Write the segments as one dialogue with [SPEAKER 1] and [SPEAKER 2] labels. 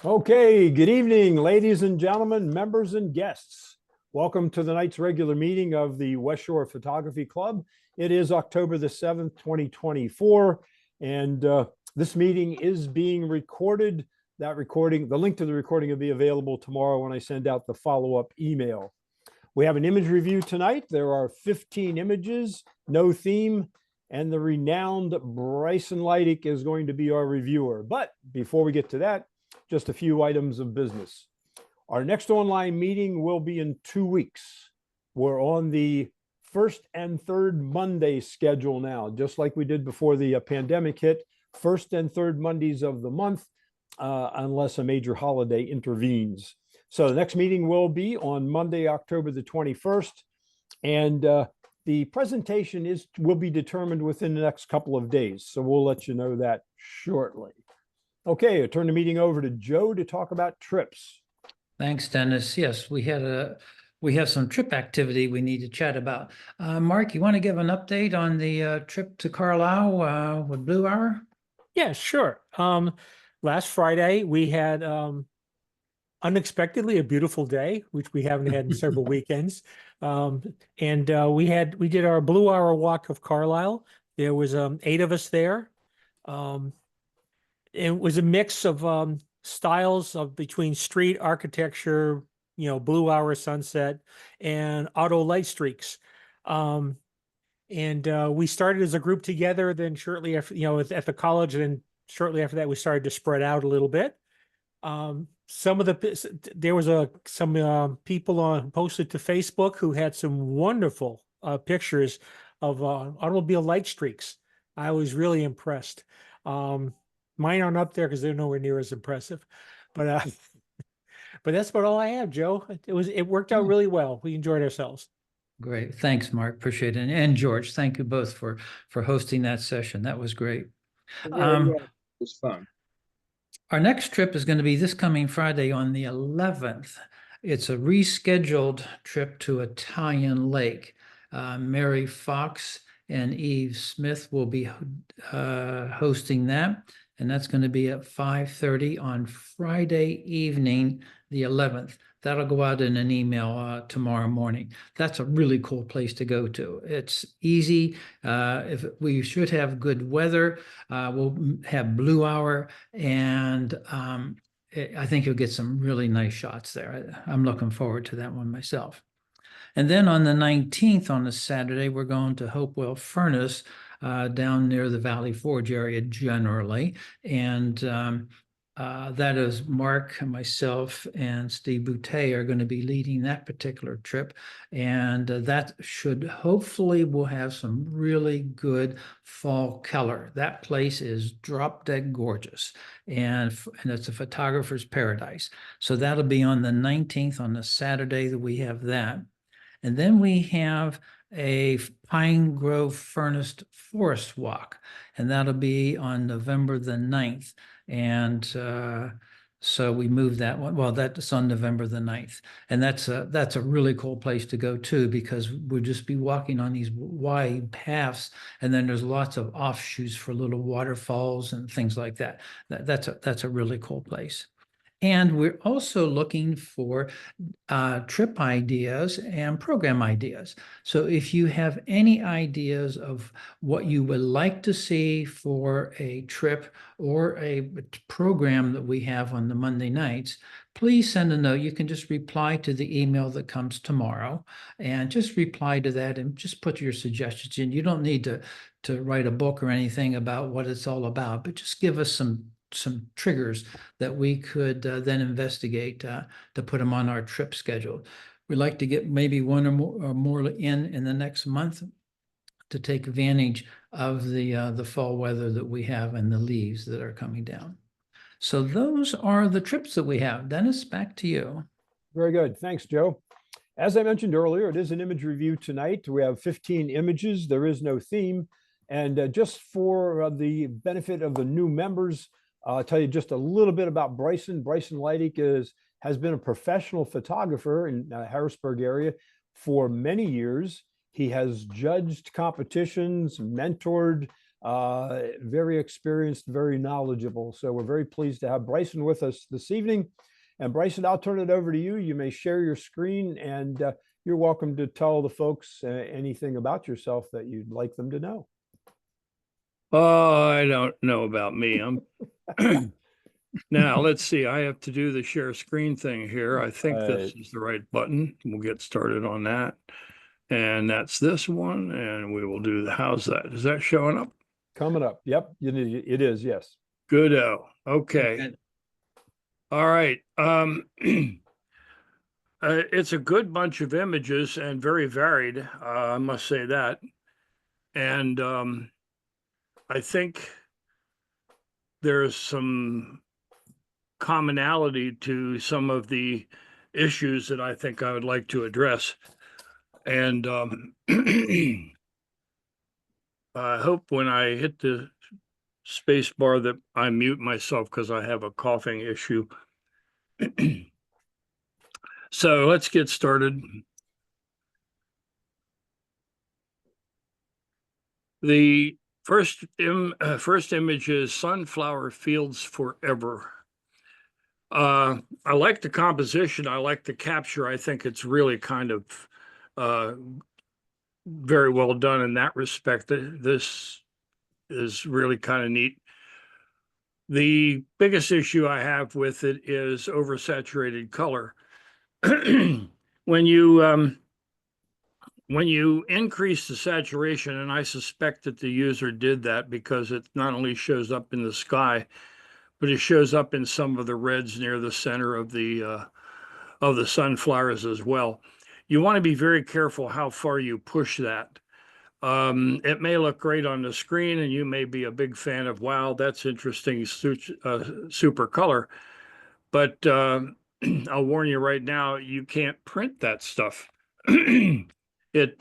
[SPEAKER 1] Okay, good evening, ladies and gentlemen, members and guests. Welcome to the night's regular meeting of the West Shore Photography Club. It is October the 7th, 2024, and this meeting is being recorded. That recording, the link to the recording will be available tomorrow when I send out the follow-up email. We have an image review tonight. There are 15 images, no theme, and the renowned Bryson Leidich is going to be our reviewer. But before we get to that, just a few items of business. Our next online meeting will be in 2 weeks. We're on the first and third Monday schedule now, just like we did before the pandemic hit, first and third Mondays of the month, unless a major holiday intervenes. So the next meeting will be on Monday, October the 21st. And the presentation will be determined within the next couple of days. So we'll let you know that shortly. Okay, I turn the meeting over to Joe to talk about trips.
[SPEAKER 2] Thanks, Dennis. Yes, we have some trip activity we need to chat about. Mark, you want to give an update on the trip to Carlisle with Blue Hour?
[SPEAKER 3] Yeah, sure. Last Friday we had unexpectedly a beautiful day, which we haven't had in several weekends. We did our Blue Hour walk of Carlisle. There was 8 of us there. It was a mix of styles of between street architecture, Blue Hour sunset, and auto light streaks. We started as a group together. Then shortly after, at the college, and then shortly after that, we started to spread out a little bit. There was some people posted to Facebook who had some wonderful pictures of automobile light streaks. I was really impressed. Mine aren't up there because they're nowhere near as impressive, but that's about all I have, Joe. It worked out really well. We enjoyed ourselves.
[SPEAKER 2] Great, thanks, Mark. Appreciate it, and George, thank you both for hosting that session. That was great.
[SPEAKER 4] It was fun.
[SPEAKER 2] Our next trip is going to be this coming Friday on the 11th. It's a rescheduled trip to Italian Lake. Mary Fox and Eve Smith will be hosting that. And that's going to be at 5:30 on Friday evening, the 11th. That'll go out in an email tomorrow morning. That's a really cool place to go to. It's easy. If we should have good weather, we'll have Blue Hour, and I think you'll get some really nice shots there. I'm looking forward to that one myself. And then on the 19th, on a Saturday, we're going to Hopewell Furnace, down near the Valley Forge area generally. And that is Mark, myself, and Steve Boutte are going to be leading that particular trip. And that should hopefully will have some really good fall color. That place is drop dead gorgeous. And it's a photographer's paradise. So that'll be on the 19th, on the Saturday that we have that. And then we have a Pine Grove Furnace Forest Walk, and that'll be on November the 9th. And so we moved that one. Well, that's on November the 9th. And that's a really cool place to go too, because we'll just be walking on these wide paths, and then there's lots of offshoots for little waterfalls and things like that. That's a really cool place. And we're also looking for trip ideas and program ideas. So if you have any ideas of what you would like to see for a trip or a program that we have on the Monday nights, please send a note. You can just reply to the email that comes tomorrow, and just reply to that and just put your suggestions in. You don't need to write a book or anything about what it's all about, but just give us some triggers that we could then investigate to put them on our trip schedule. We'd like to get maybe one or more in the next month to take advantage of the fall weather that we have and the leaves that are coming down. So those are the trips that we have. Dennis, back to you.
[SPEAKER 1] Very good. Thanks, Joe. As I mentioned earlier, it is an image review tonight. We have 15 images. There is no theme. And just for the benefit of the new members, I'll tell you just a little bit about Bryson. Bryson Leidich has been a professional photographer in Harrisburg area for many years. He has judged competitions, mentored very experienced, very knowledgeable. So we're very pleased to have Bryson with us this evening. And Bryson, I'll turn it over to you. You may share your screen, and you're welcome to tell the folks anything about yourself that you'd like them to know.
[SPEAKER 5] Oh, I don't know about me. I'm now let's see. I have to do the share screen thing here. I think this is the right button. We'll get started on that. And that's this one. And we will do the, how's that? Is that showing up?
[SPEAKER 1] Coming up. Yep, it is. Yes.
[SPEAKER 5] Good-o. Okay.
[SPEAKER 2] Okay.
[SPEAKER 5] All right. It's a good bunch of images and very varied. I must say that. And I think there's some commonality to some of the issues that I think I would like to address. And I hope when I hit the space bar that I mute myself because I have a coughing issue. So let's get started. The first image is Sunflower Fields Forever. I like the composition. I like the capture. I think it's really kind of very well done in that respect. This is really kind of neat. The biggest issue I have with it is oversaturated color. When you increase the saturation, and I suspect that the user did that because it not only shows up in the sky, but it shows up in some of the reds near the center of the sunflowers as well. You want to be very careful how far you push that. It may look great on the screen, and you may be a big fan of, wow, that's interesting, super color. But I'll warn you right now, you can't print that stuff. It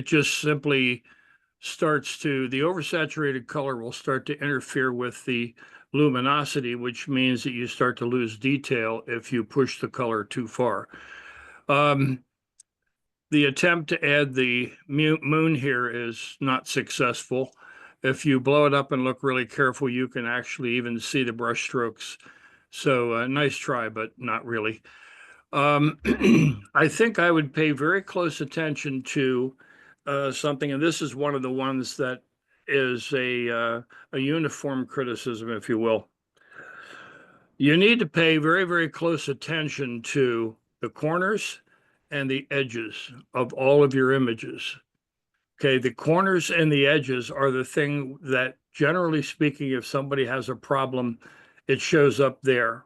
[SPEAKER 5] just simply starts to, the oversaturated color will start to interfere with the luminosity, which means that you start to lose detail if you push the color too far. The attempt to add the moon here is not successful. If you blow it up and look really careful, you can actually even see the brush strokes. So nice try, but not really. I think I would pay very close attention to something, and this is one of the ones that is a uniform criticism, if you will. You need to pay very, very close attention to the corners and the edges of all of your images. Okay, the corners and the edges are the thing that, generally speaking, if somebody has a problem, it shows up there.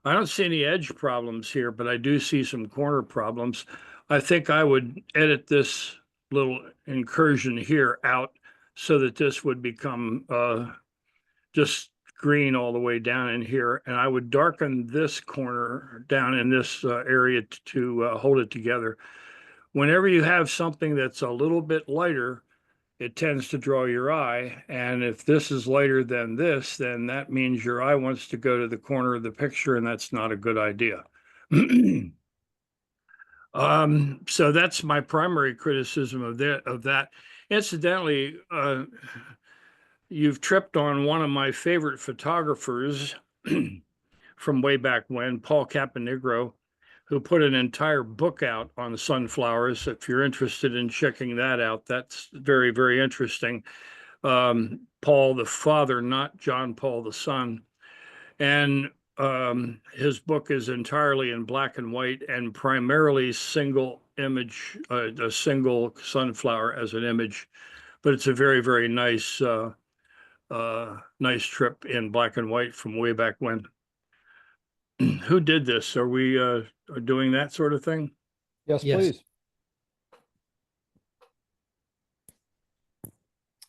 [SPEAKER 5] I don't see any edge problems here, but I do see some corner problems. I think I would edit this little incursion here out so that this would become just green all the way down in here. And I would darken this corner down in this area to hold it together. Whenever you have something that's a little bit lighter, it tends to draw your eye. And if this is lighter than this, then that means your eye wants to go to the corner of the picture, and that's not a good idea. So that's my primary criticism of that. Incidentally, you've tripped on one of my favorite photographers from way back when, Paul Caponegro, who put an entire book out on sunflowers. If you're interested in checking that out, that's very, very interesting. Paul the father, not John Paul the son. And his book is entirely in black and white and primarily single image, a single sunflower as an image. But it's a very, very nice, nice trip in black and white from way back when. Who did this? Are we doing that sort of thing?
[SPEAKER 1] Yes,
[SPEAKER 2] Yes.
[SPEAKER 1] please.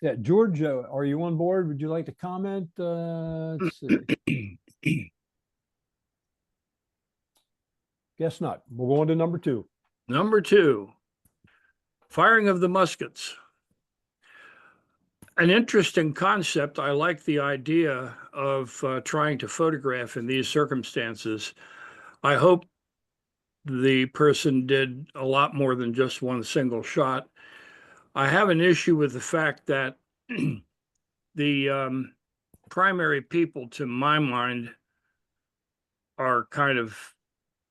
[SPEAKER 1] Yeah, George, are you on board? Would you like to comment? Let's see. Guess not. We'll go on to number 2.
[SPEAKER 5] Number 2, firing of the muskets. An interesting concept. I like the idea of trying to photograph in these circumstances. I hope the person did a lot more than just one single shot. I have an issue with the fact that the primary people, to my mind, are kind of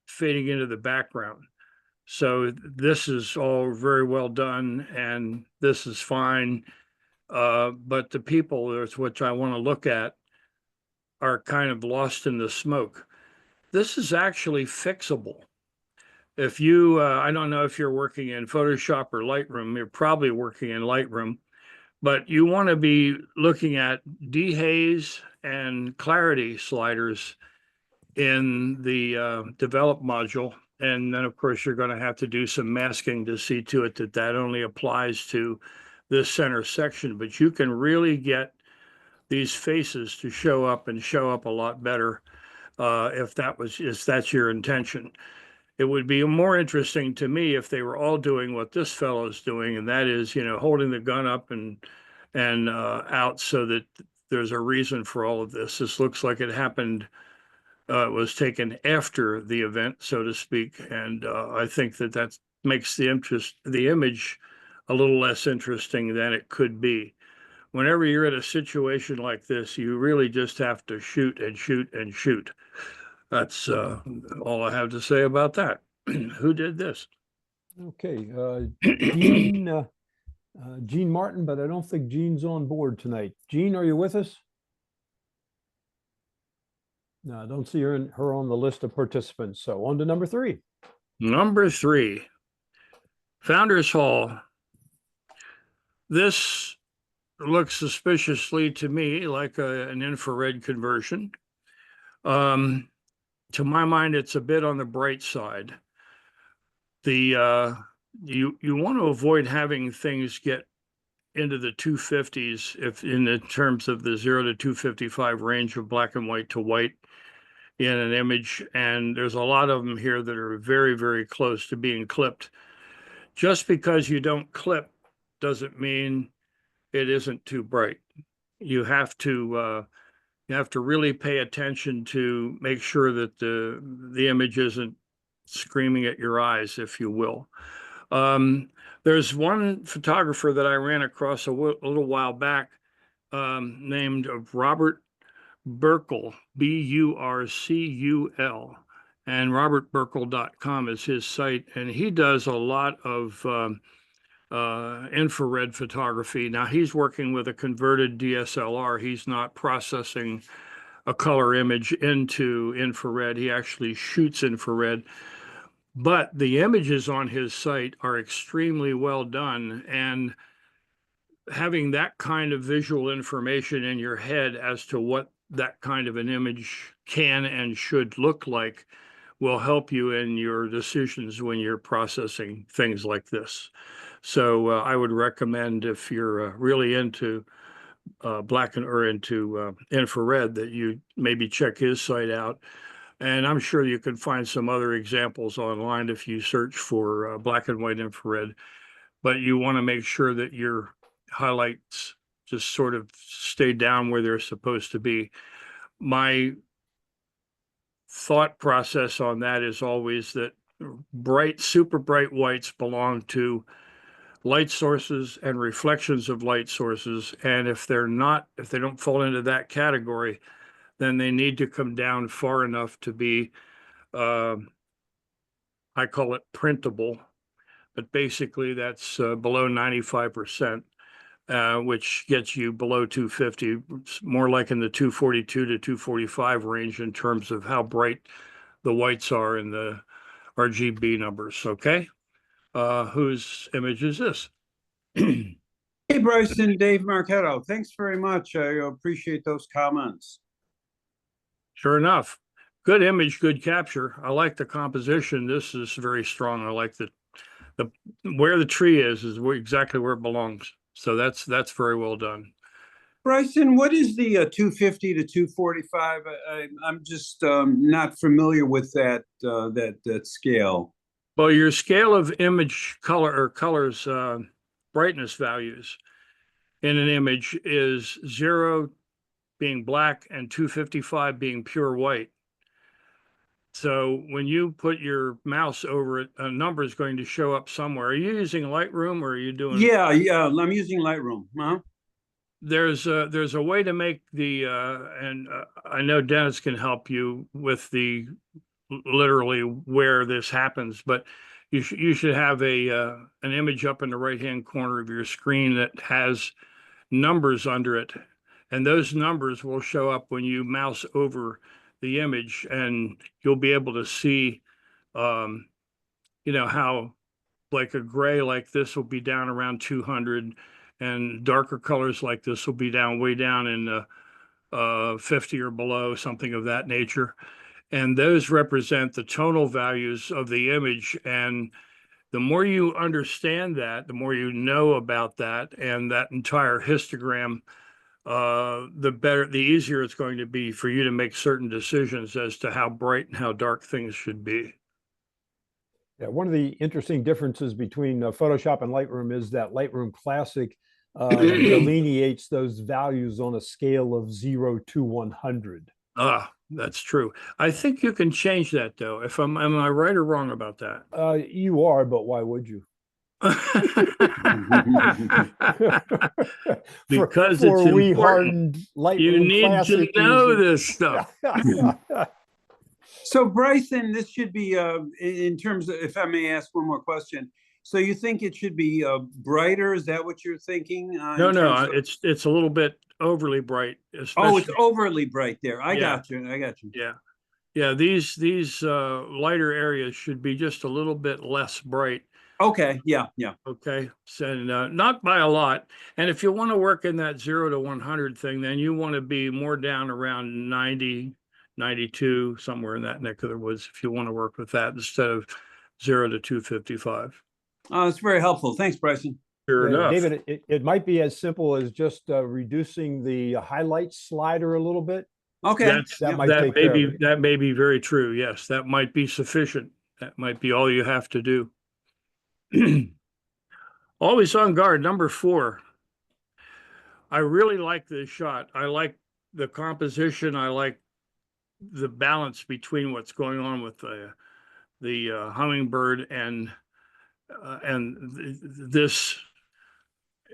[SPEAKER 5] fading into the background. So this is all very well done, and this is fine. But the people, which I want to look at, are kind of lost in the smoke. This is actually fixable. If you, I don't know if you're working in Photoshop or Lightroom, you're probably working in Lightroom, but you want to be looking at dehaze and clarity sliders in the develop module. And then, of course, you're going to have to do some masking to see to it that that only applies to this center section. But you can really get these faces to show up and show up a lot better if that's your intention. It would be more interesting to me if they were all doing what this fellow is doing, and that is, holding the gun up and out, so that there's a reason for all of this. This looks like it happened. It was taken after the event, so to speak, and I think that makes the image a little less interesting than it could be. Whenever you're in a situation like this, you really just have to shoot and shoot and shoot. That's all I have to say about that. Who did this?
[SPEAKER 1] Okay, Gene Martin, but I don't think Gene's on board tonight. Gene, are you with us? No, I don't see her on the list of participants. So on to number 3.
[SPEAKER 5] Number 3, Founders Hall. This looks suspiciously to me like an infrared conversion. To my mind, it's a bit on the bright side. You want to avoid having things get into the 250s if in the terms of the 0 to 255 range of black and white to white in an image, and there's a lot of them here that are very, very close to being clipped. Just because you don't clip doesn't mean it isn't too bright. You have to really pay attention to make sure that the image isn't screaming at your eyes, if you will. There's one photographer that I ran across a little while back named Robert Burkle, Burcul, and robertburkle.com is his site, and he does a lot of infrared photography. Now he's working with a converted DSLR. He's not processing a color image into infrared. He actually shoots infrared. But the images on his site are extremely well done, and having that kind of visual information in your head as to what that kind of an image can and should look like will help you in your decisions when you're processing things like this. So I would recommend, if you're really into infrared, that you maybe check his site out. And I'm sure you can find some other examples online if you search for black and white infrared. But you want to make sure that your highlights just sort of stay down where they're supposed to be. My thought process on that is always that super bright whites belong to light sources and reflections of light sources. And if they don't fall into that category, then they need to come down far enough to be, I call it printable, but basically that's below 95%, which gets you below 250, more like in the 242 to 245 range in terms of how bright the whites are in the RGB numbers. Okay. Whose image is this?
[SPEAKER 4] Hey, Bryson, Dave Marchetto. Thanks very much. I appreciate those comments.
[SPEAKER 5] Sure enough. Good image, good capture. I like the composition. This is very strong. I like the where the tree is exactly where it belongs. So that's very well done.
[SPEAKER 4] Bryson, what is the 250 to 245? I'm just not familiar with that scale.
[SPEAKER 5] Well, your scale of image colors brightness values in an image is 0 being black and 255 being pure white. So when you put your mouse over it, a number is going to show up somewhere. Are you using Lightroom or are you doing?
[SPEAKER 4] Yeah, yeah, I'm using Lightroom. Huh?
[SPEAKER 5] There's a way to make the and I know Dennis can help you with the literally where this happens, but you should have an image up in the right hand corner of your screen that has numbers under it, and those numbers will show up when you mouse over the image, and you'll be able to see how like a gray like this will be down around 200, and darker colors like this will be down way down in 50 or below, something of that nature. And those represent the tonal values of the image. And the more you understand that, the more you know about that and that entire histogram, the easier it's going to be for you to make certain decisions as to how bright and how dark things should be.
[SPEAKER 1] Yeah, one of the interesting differences between Photoshop and Lightroom is that Lightroom Classic delineates those values on a scale of 0 to 100.
[SPEAKER 5] Ah, that's true. I think you can change that though. Am I right or wrong about that?
[SPEAKER 1] You are, but why would you?
[SPEAKER 5] Because
[SPEAKER 1] for
[SPEAKER 5] it's
[SPEAKER 1] we
[SPEAKER 5] important.
[SPEAKER 1] hardened Lightroom
[SPEAKER 5] You need
[SPEAKER 1] Classic
[SPEAKER 5] to know
[SPEAKER 1] users.
[SPEAKER 5] this stuff.
[SPEAKER 4] So Bryson, this should be in terms of, if I may ask one more question. So you think it should be brighter? Is that what you're thinking?
[SPEAKER 5] No, it's a little bit overly bright.
[SPEAKER 4] Oh, it's overly bright there. I
[SPEAKER 5] Yeah.
[SPEAKER 4] got you. I got you.
[SPEAKER 5] Yeah. These lighter areas should be just a little bit less bright.
[SPEAKER 4] Okay. Yeah.
[SPEAKER 5] Okay. So not by a lot. And if you want to work in that 0 to 100 thing, then you want to be more down around 90, 92, somewhere in that neck of the woods, if you want to work with that instead of 0 to 255.
[SPEAKER 4] It's very helpful. Thanks, Bryson.
[SPEAKER 5] Sure enough.
[SPEAKER 1] David, it might be as simple as just reducing the highlight slider a little bit.
[SPEAKER 4] Okay.
[SPEAKER 5] That may be very true. Yes, that might be sufficient. That might be all you have to do. Always on guard, number 4. I really like this shot. I like the composition. I like the balance between what's going on with the hummingbird and this.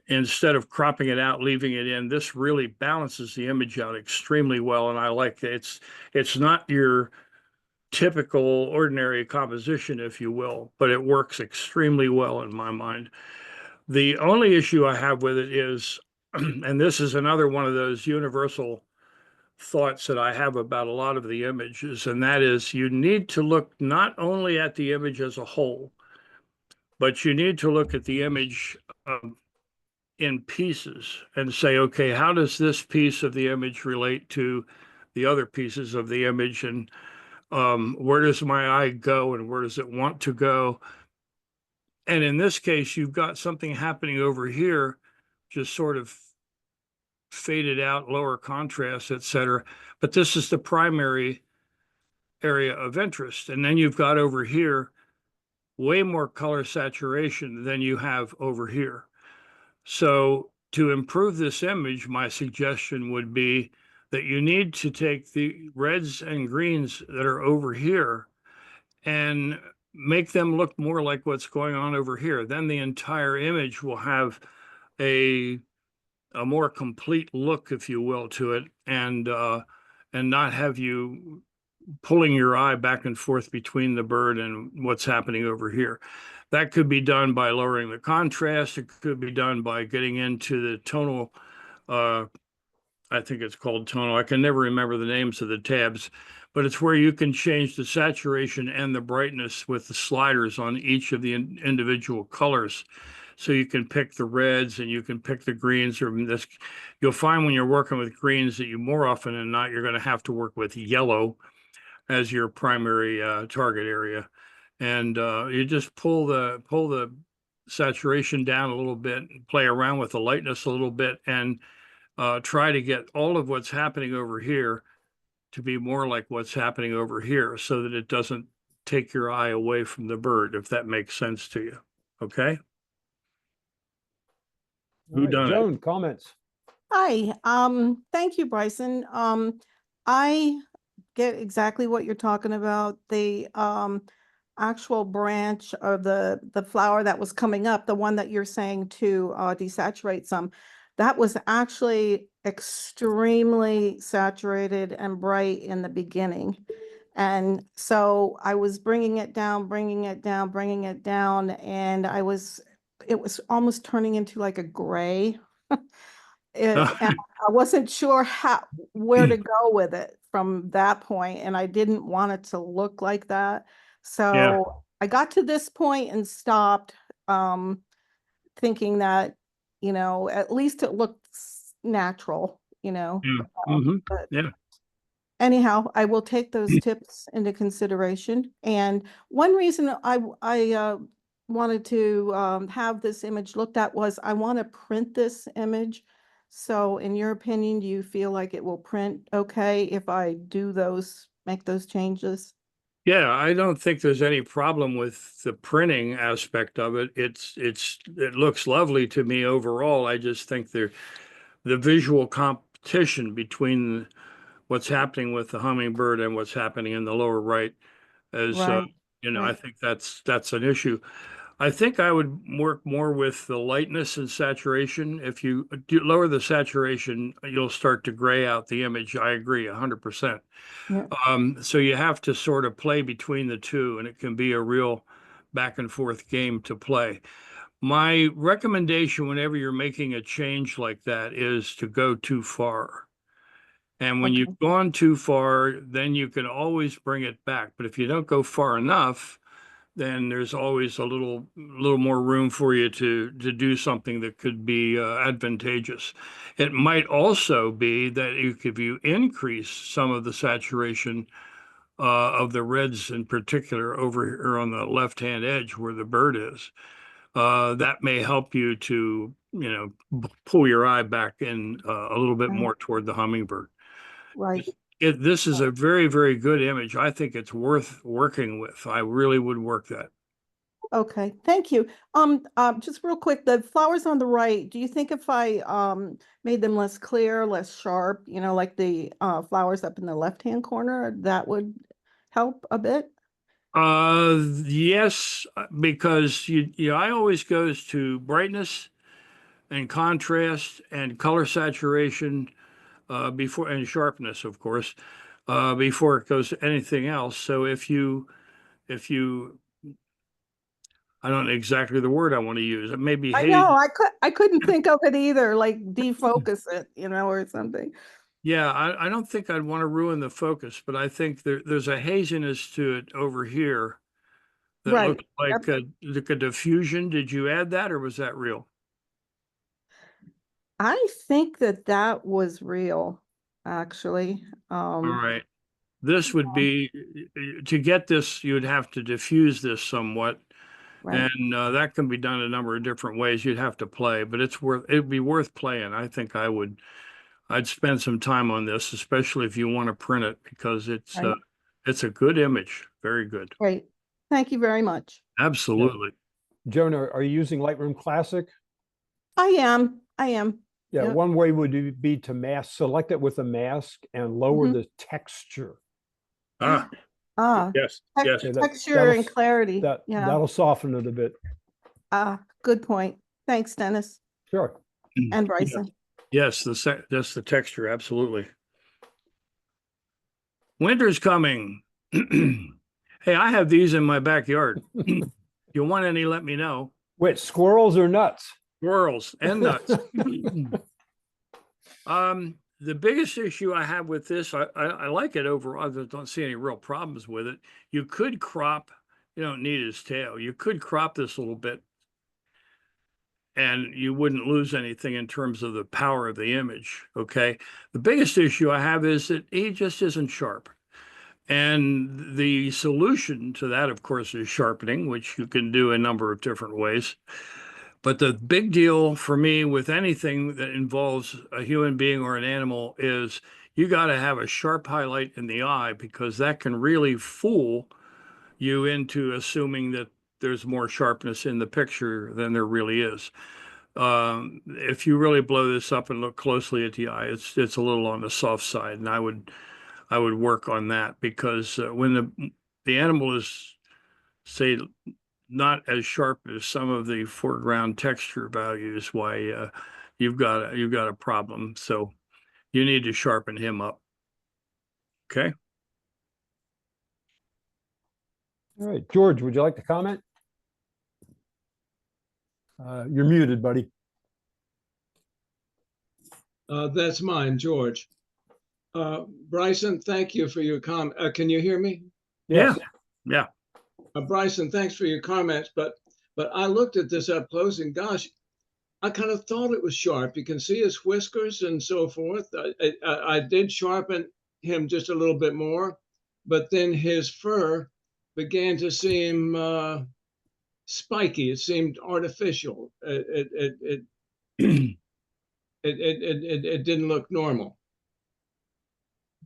[SPEAKER 5] Instead of cropping it out, leaving it in, this really balances the image out extremely well. And I like it. It's not your typical ordinary composition, if you will, but it works extremely well in my mind. The only issue I have with it is, and this is another one of those universal thoughts that I have about a lot of the images, and that is you need to look not only at the image as a whole, but you need to look at the image in pieces and say, okay, how does this piece of the image relate to the other pieces of the image? And where does my eye go and where does it want to go? And in this case, you've got something happening over here, just sort of faded out, lower contrast, etc. But this is the primary area of interest. And then you've got over here way more color saturation than you have over here. So to improve this image, my suggestion would be that you need to take the reds and greens that are over here and make them look more like what's going on over here. Then the entire image will have a more complete look, if you will, to it, and not have you pulling your eye back and forth between the bird and what's happening over here. That could be done by lowering the contrast. It could be done by getting into the tonal, I think it's called tonal. I can never remember the names of the tabs, but it's where you can change the saturation and the brightness with the sliders on each of the individual colors. So you can pick the reds and you can pick the greens, or this. You'll find when you're working with greens that you more often than not, you're going to have to work with yellow as your primary target area. And you just pull the saturation down a little bit, play around with the lightness a little bit, and try to get all of what's happening over here to be more like what's happening over here, so that it doesn't take your eye away from the bird, if that makes sense to you. Okay? Who done it?
[SPEAKER 1] Joan, comments?
[SPEAKER 6] Hi, thank you, Bryson. I get exactly what you're talking about. The actual branch of the flower that was coming up, the one that you're saying to desaturate some, that was actually extremely saturated and bright in the beginning. And so I was bringing it down, bringing it down, bringing it down, and it was almost turning into like a gray. And I wasn't sure where to go with it from that point, and I didn't want it to look like that.
[SPEAKER 5] Yeah.
[SPEAKER 6] So I got to this point and stopped, thinking that, at least it looks natural,
[SPEAKER 5] Yeah. Mhm.
[SPEAKER 6] but
[SPEAKER 5] Yeah.
[SPEAKER 6] anyhow, I will take those tips into consideration. And one reason I wanted to have this image looked at was I want to print this image. So in your opinion, do you feel like it will print okay if I make those changes?
[SPEAKER 5] Yeah, I don't think there's any problem with the printing aspect of it. It looks lovely to me overall. I just think the visual competition between what's happening with the hummingbird and what's happening in the lower right is,
[SPEAKER 6] Right,
[SPEAKER 5] I
[SPEAKER 6] right.
[SPEAKER 5] think that's an issue. I think I would work more with the lightness and saturation. If you lower the saturation, you'll start to gray out the image. I agree 100%.
[SPEAKER 6] Yeah.
[SPEAKER 5] So you have to sort of play between the two, and it can be a real back and forth game to play. My recommendation whenever you're making a change like that is to go too far. And when
[SPEAKER 6] Okay.
[SPEAKER 5] you've gone too far, then you can always bring it back. But if you don't go far enough, then there's always a little more room for you to do something that could be advantageous. It might also be that if you increase some of the saturation of the reds in particular over here on the left-hand edge where the bird is, that may help you to, pull your eye back in a little bit
[SPEAKER 6] Right.
[SPEAKER 5] more toward the hummingbird.
[SPEAKER 6] Right.
[SPEAKER 5] This is a very, very good image. I think it's worth working with. I really would work that.
[SPEAKER 6] Okay, thank you. Just real quick, the flowers on the right, do you think if I made them less clear, less sharp, like the flowers up in the left-hand corner, that would help a bit?
[SPEAKER 5] Yes, because I always goes to brightness and contrast and color saturation before, and sharpness, of course, before it goes to anything else. So if you I don't know exactly the word I want to use. It may be
[SPEAKER 6] I
[SPEAKER 5] hazy.
[SPEAKER 6] know, I couldn't think of it either, like defocus it, or something.
[SPEAKER 5] Yeah, I don't think I'd want to ruin the focus, but I think there's a haziness to it over here that
[SPEAKER 6] Right.
[SPEAKER 5] looks like a diffusion. Did you add that or was that real?
[SPEAKER 6] I think that was real, actually.
[SPEAKER 5] All right. This would be, to get this, you would have to diffuse this somewhat.
[SPEAKER 6] Right,
[SPEAKER 5] And that can be done a number of different ways. You'd have to play, but it'd be worth playing. I think I'd spend some time on this, especially if you want to print it, because
[SPEAKER 6] right,
[SPEAKER 5] it's a good image. Very good.
[SPEAKER 6] great. Thank you very much.
[SPEAKER 5] Absolutely.
[SPEAKER 1] Joan, are you using Lightroom Classic?
[SPEAKER 6] I am.
[SPEAKER 1] Yeah,
[SPEAKER 6] Yep.
[SPEAKER 1] one way would be to select it with a mask and lower
[SPEAKER 6] Mhm.
[SPEAKER 1] the texture.
[SPEAKER 5] Ah,
[SPEAKER 6] Ah,
[SPEAKER 5] yes, yes.
[SPEAKER 1] Okay,
[SPEAKER 6] texture and clarity.
[SPEAKER 1] That
[SPEAKER 6] Yeah.
[SPEAKER 1] that'll soften it a bit.
[SPEAKER 6] Good point. Thanks, Dennis
[SPEAKER 1] Sure.
[SPEAKER 6] and Bryson.
[SPEAKER 5] Yes, just the texture, absolutely. Winter's coming. Hey, I have these in my backyard. You want any, let me know.
[SPEAKER 1] Wait, squirrels or nuts?
[SPEAKER 5] Squirrels and nuts. The biggest issue I have with this, I like it overall. I don't see any real problems with it. You could crop, you don't need his tail. You could crop this a little bit and you wouldn't lose anything in terms of the power of the image. Okay. The biggest issue I have is that he just isn't sharp. And the solution to that, of course, is sharpening, which you can do a number of different ways. But the big deal for me with anything that involves a human being or an animal is you got to have a sharp highlight in the eye, because that can really fool you into assuming that there's more sharpness in the picture than there really is. If you really blow this up and look closely at the eye, it's a little on the soft side, and I would work on that, because when the animal is, say, not as sharp as some of the foreground texture values, why you've got a problem. So you need to sharpen him up. Okay.
[SPEAKER 1] All right, George, would you like to comment? You're muted, buddy.
[SPEAKER 7] That's mine, George. Bryson, thank you for your comment. Can you hear me?
[SPEAKER 1] Yes.
[SPEAKER 5] Yeah.
[SPEAKER 7] Bryson, thanks for your comments, but I looked at this up close and gosh, I kind of thought it was sharp. You can see his whiskers and so forth. I did sharpen him just a little bit more, but then his fur began to seem spiky. It seemed artificial. It didn't look normal.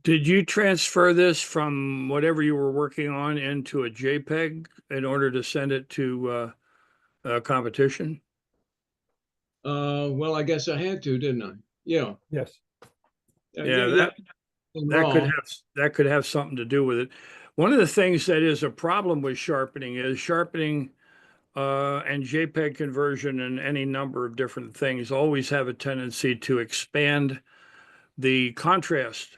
[SPEAKER 5] Did you transfer this from whatever you were working on into a JPEG in order to send it to a competition?
[SPEAKER 7] Well, I guess I had to, didn't I? Yeah.
[SPEAKER 1] Yes.
[SPEAKER 5] Yeah, that could have something to do with it. One of the things that is a problem with sharpening and JPEG conversion and any number of different things always have a tendency to expand the contrast.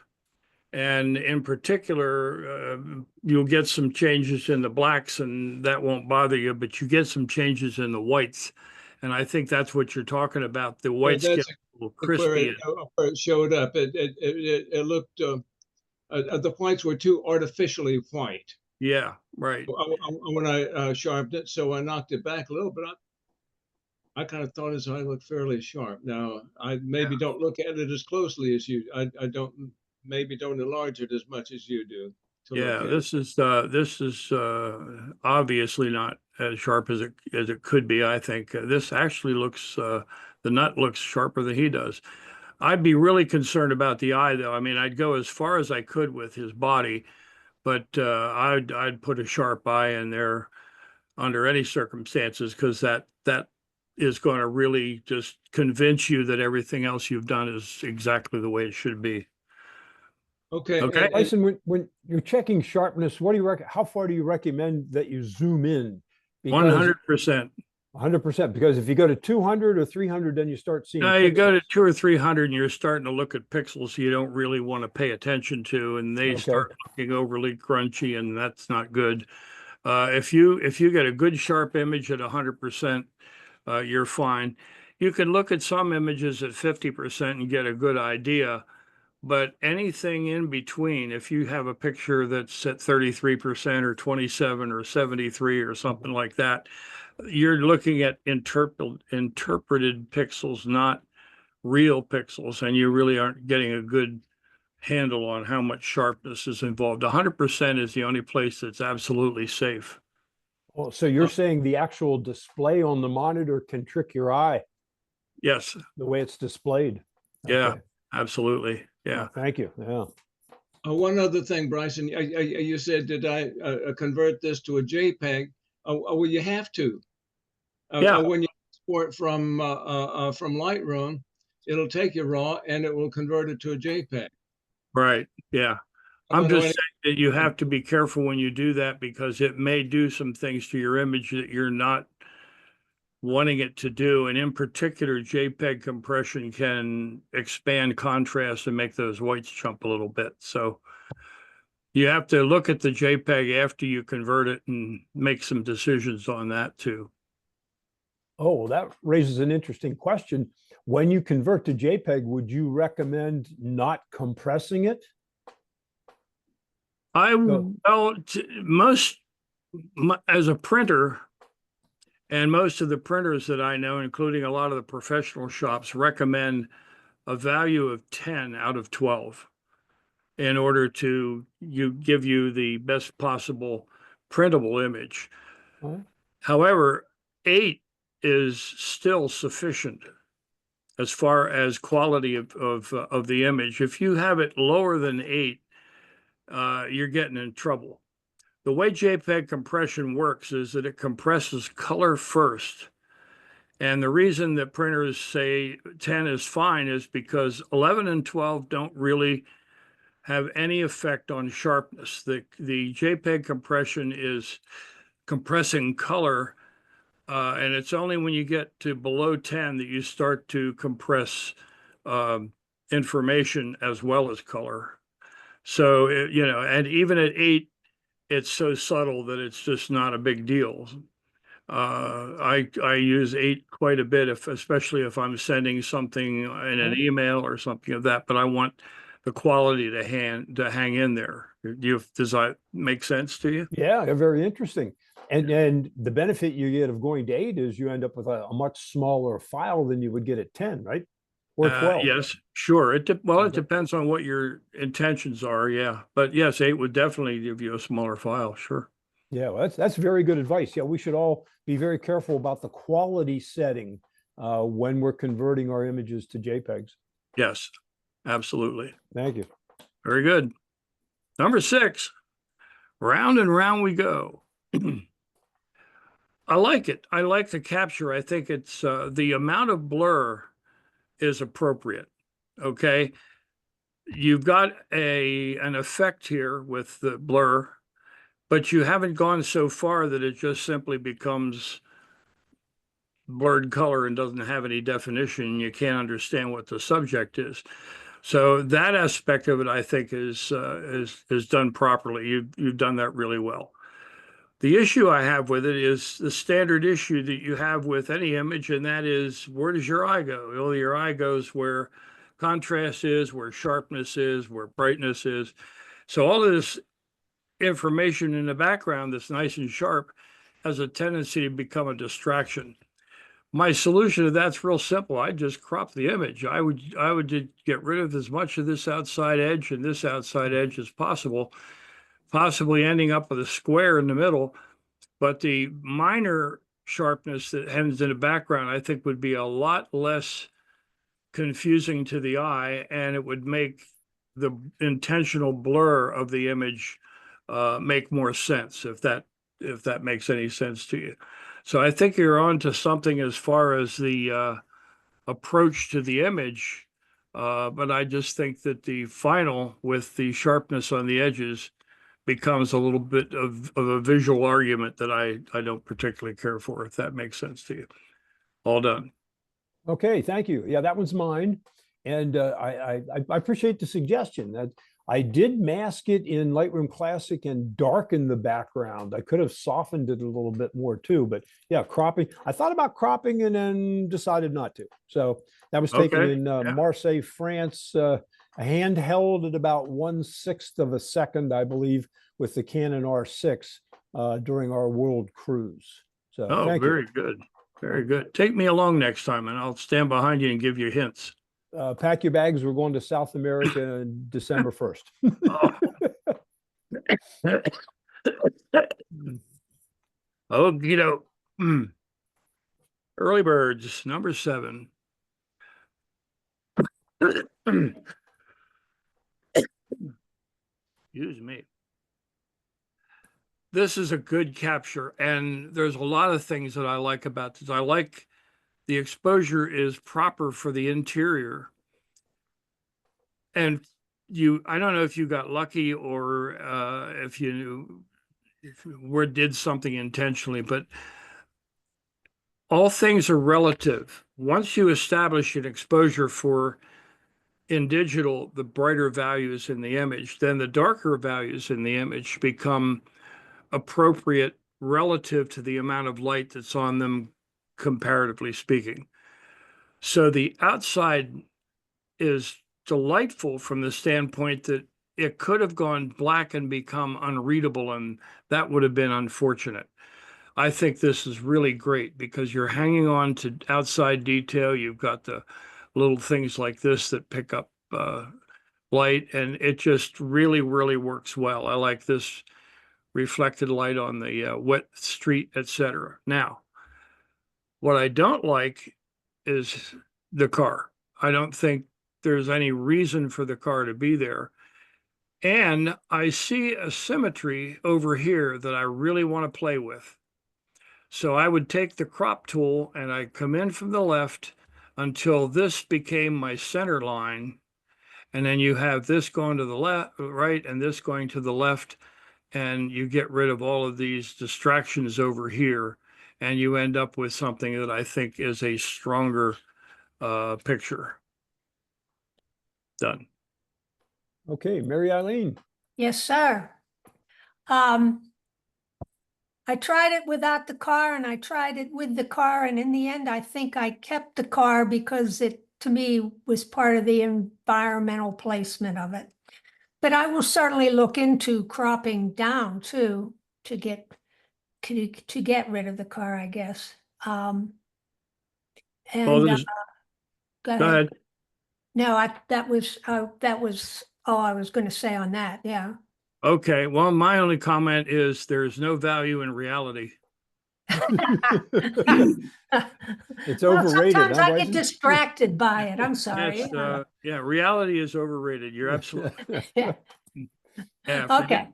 [SPEAKER 5] And in particular, you'll get some changes in the blacks, and that won't bother you, but you get some changes in the whites. And I think that's what you're talking about. The whites get a little crispy.
[SPEAKER 7] Where it showed up. It looked, the whites were too artificially white.
[SPEAKER 5] Yeah, right.
[SPEAKER 7] When I sharpened it, so I knocked it back a little, but I kind of thought his eye looked fairly sharp. Now, I maybe don't look at it as closely as you. I maybe don't enlarge it as much as you do.
[SPEAKER 5] Yeah, this is obviously not as sharp as it could be. I think this actually looks the nut looks sharper than he does. I'd be really concerned about the eye, though. I mean, I'd go as far as I could with his body, but I'd put a sharp eye in there under any circumstances, because that is going to really just convince you that everything else you've done is exactly the way it should be.
[SPEAKER 7] Okay.
[SPEAKER 5] Okay.
[SPEAKER 1] Bryson, when you're checking sharpness, what do you how far do you recommend that you zoom in?
[SPEAKER 5] 100%.
[SPEAKER 1] 100%, because if you go to 200 or 300, then you start seeing.
[SPEAKER 5] No, you go to 200 or 300 and you're starting to look at pixels you don't really want to pay attention to, and they start looking overly crunchy, and that's not good. If you get a good sharp image at 100%, you're fine. You can look at some images at 50% and get a good idea, but anything in between, if you have a picture that's at 33% or 27 or 73 or something like that, you're looking at interpreted pixels, not real pixels, and you really aren't getting a good handle on how much sharpness is involved. 100% is the only place that's absolutely safe.
[SPEAKER 1] Well, so you're saying the actual display on the monitor can trick your eye?
[SPEAKER 5] Yes.
[SPEAKER 1] The way it's displayed.
[SPEAKER 5] Yeah, absolutely. Yeah.
[SPEAKER 1] Oh, thank you. Yeah.
[SPEAKER 7] One other thing, Bryson, you said, did I convert this to a JPEG? Well, you have to.
[SPEAKER 5] Yeah.
[SPEAKER 7] When you export from Lightroom, it'll take your RAW and it will convert it to a JPEG.
[SPEAKER 5] Right. Yeah. I'm just saying that you have to be careful when you do that, because it may do some things to your image that you're not wanting it to do. And in particular, JPEG compression can expand contrast and make those whites jump a little bit. So you have to look at the JPEG after you convert it and make some decisions on that too.
[SPEAKER 1] Oh, well, that raises an interesting question. When you convert to JPEG, would you recommend not compressing it?
[SPEAKER 5] As a printer, and most of the printers that I know, including a lot of the professional shops, recommend a value of 10 out of 12 in order to give you the best possible printable image. However, 8 is still sufficient as far as quality of the image. If you have it lower than 8, you're getting in trouble. The way JPEG compression works is that it compresses color first. And the reason that printers say 10 is fine is because 11 and 12 don't really have any effect on sharpness. The JPEG compression is compressing color, and it's only when you get to below 10 that you start to compress information as well as color. So, and even at 8, it's so subtle that it's just not a big deal. I use 8 quite a bit, especially if I'm sending something in an email or something of that, but I want the quality to hang in there. Does that make sense to you?
[SPEAKER 1] Yeah, they're very interesting. And the benefit you get of going to 8 is you end up with a much smaller file than you would get at 10, right? Or 12.
[SPEAKER 5] Yes, sure. It depends on what your intentions are. Yeah, but yes, 8 would definitely give you a smaller file. Sure.
[SPEAKER 1] Yeah, well, that's very good advice. Yeah, we should all be very careful about the quality setting when we're converting our images to JPEGs.
[SPEAKER 5] Yes, absolutely.
[SPEAKER 1] Thank you.
[SPEAKER 5] Very good. Number 6, round and round we go. I like it. I like the capture. I think it's the amount of blur is appropriate. Okay. You've got an effect here with the blur, but you haven't gone so far that it just simply becomes blurred color and doesn't have any definition. You can't understand what the subject is. So that aspect of it, I think, is done properly. You've done that really well. The issue I have with it is the standard issue that you have with any image, and that is, where does your eye go? Well, your eye goes where contrast is, where sharpness is, where brightness is. So all of this information in the background that's nice and sharp has a tendency to become a distraction. My solution to that's real simple. I just crop the image. I would get rid of as much of this outside edge and this outside edge as possible, possibly ending up with a square in the middle. But the minor sharpness that ends in the background, I think, would be a lot less confusing to the eye, and it would make the intentional blur of the image make more sense, if that makes any sense to you. So I think you're on to something as far as the approach to the image, but I just think that the final, with the sharpness on the edges, becomes a little bit of a visual argument that I don't particularly care for, if that makes sense to you. All done.
[SPEAKER 1] Okay, thank you. Yeah, that one's mine. And I appreciate the suggestion. That I did mask it in Lightroom Classic and darken the background. I could have softened it a little bit more too, but yeah, cropping. I thought about cropping and then decided not to. So that was taken
[SPEAKER 5] Okay,
[SPEAKER 1] in
[SPEAKER 5] yeah.
[SPEAKER 1] Marseille, France, handheld at about 1/6 of a second, I believe, with the Canon R6 during our world cruise. So
[SPEAKER 5] Oh,
[SPEAKER 1] thank you.
[SPEAKER 5] very good. Very good. Take me along next time and I'll stand behind you and give you hints.
[SPEAKER 1] Pack your bags. We're going to South America December 1st.
[SPEAKER 5] Oh, early birds, number 7. Excuse me. This is a good capture, and there's a lot of things that I like about this. I like the exposure is proper for the interior. And I don't know if you got lucky or if you did something intentionally, but all things are relative. Once you establish an exposure in digital, the brighter values in the image, then the darker values in the image become appropriate relative to the amount of light that's on them, comparatively speaking. So the outside is delightful from the standpoint that it could have gone black and become unreadable, and that would have been unfortunate. I think this is really great because you're hanging on to outside detail. You've got the little things like this that pick up light, and it just really, really works well. I like this reflected light on the wet street, etc. Now, what I don't like is the car. I don't think there's any reason for the car to be there. And I see a symmetry over here that I really want to play with. So I would take the crop tool and I come in from the left until this became my center line. And then you have this going to the left, right, and this going to the left, and you get rid of all of these distractions over here, and you end up with something that I think is a stronger picture. Done.
[SPEAKER 1] Okay, Mary Eileen.
[SPEAKER 8] Yes, sir. I tried it without the car and I tried it with the car, and in the end, I think I kept the car because it, to me, was part of the environmental placement of it. But I will certainly look into cropping down too, to get rid of the car, I guess.
[SPEAKER 5] Well,
[SPEAKER 8] And
[SPEAKER 5] there's,
[SPEAKER 8] go
[SPEAKER 5] go
[SPEAKER 8] ahead.
[SPEAKER 5] ahead.
[SPEAKER 8] No, that was all I was going to say on that. Yeah.
[SPEAKER 5] Okay, well, my only comment is there's no value in reality.
[SPEAKER 1] It's
[SPEAKER 8] Well,
[SPEAKER 1] overrated,
[SPEAKER 8] sometimes
[SPEAKER 1] huh,
[SPEAKER 8] I get
[SPEAKER 1] Bryson?
[SPEAKER 8] distracted by it. I'm sorry.
[SPEAKER 5] Yeah, reality is overrated. You're absolutely,
[SPEAKER 8] Yeah.
[SPEAKER 5] yeah.
[SPEAKER 8] Okay.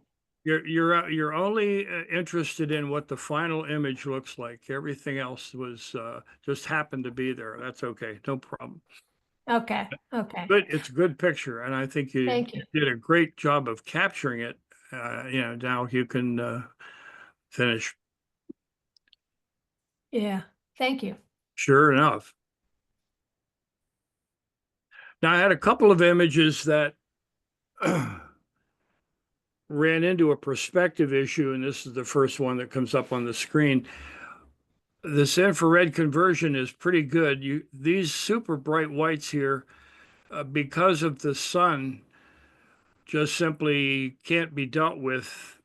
[SPEAKER 5] You're only interested in what the final image looks like. Everything else was just happened to be there. That's okay, no problem.
[SPEAKER 8] Okay. Okay.
[SPEAKER 5] But it's a good picture, and I think you
[SPEAKER 8] Thank you.
[SPEAKER 5] did a great job of capturing it. Now you can finish.
[SPEAKER 8] Yeah. Thank you.
[SPEAKER 5] Sure enough. Now I had a couple of images that ran into a perspective issue, and this is the first one that comes up on the screen. This infrared conversion is pretty good. These super bright whites here, because of the sun, just simply can't be dealt with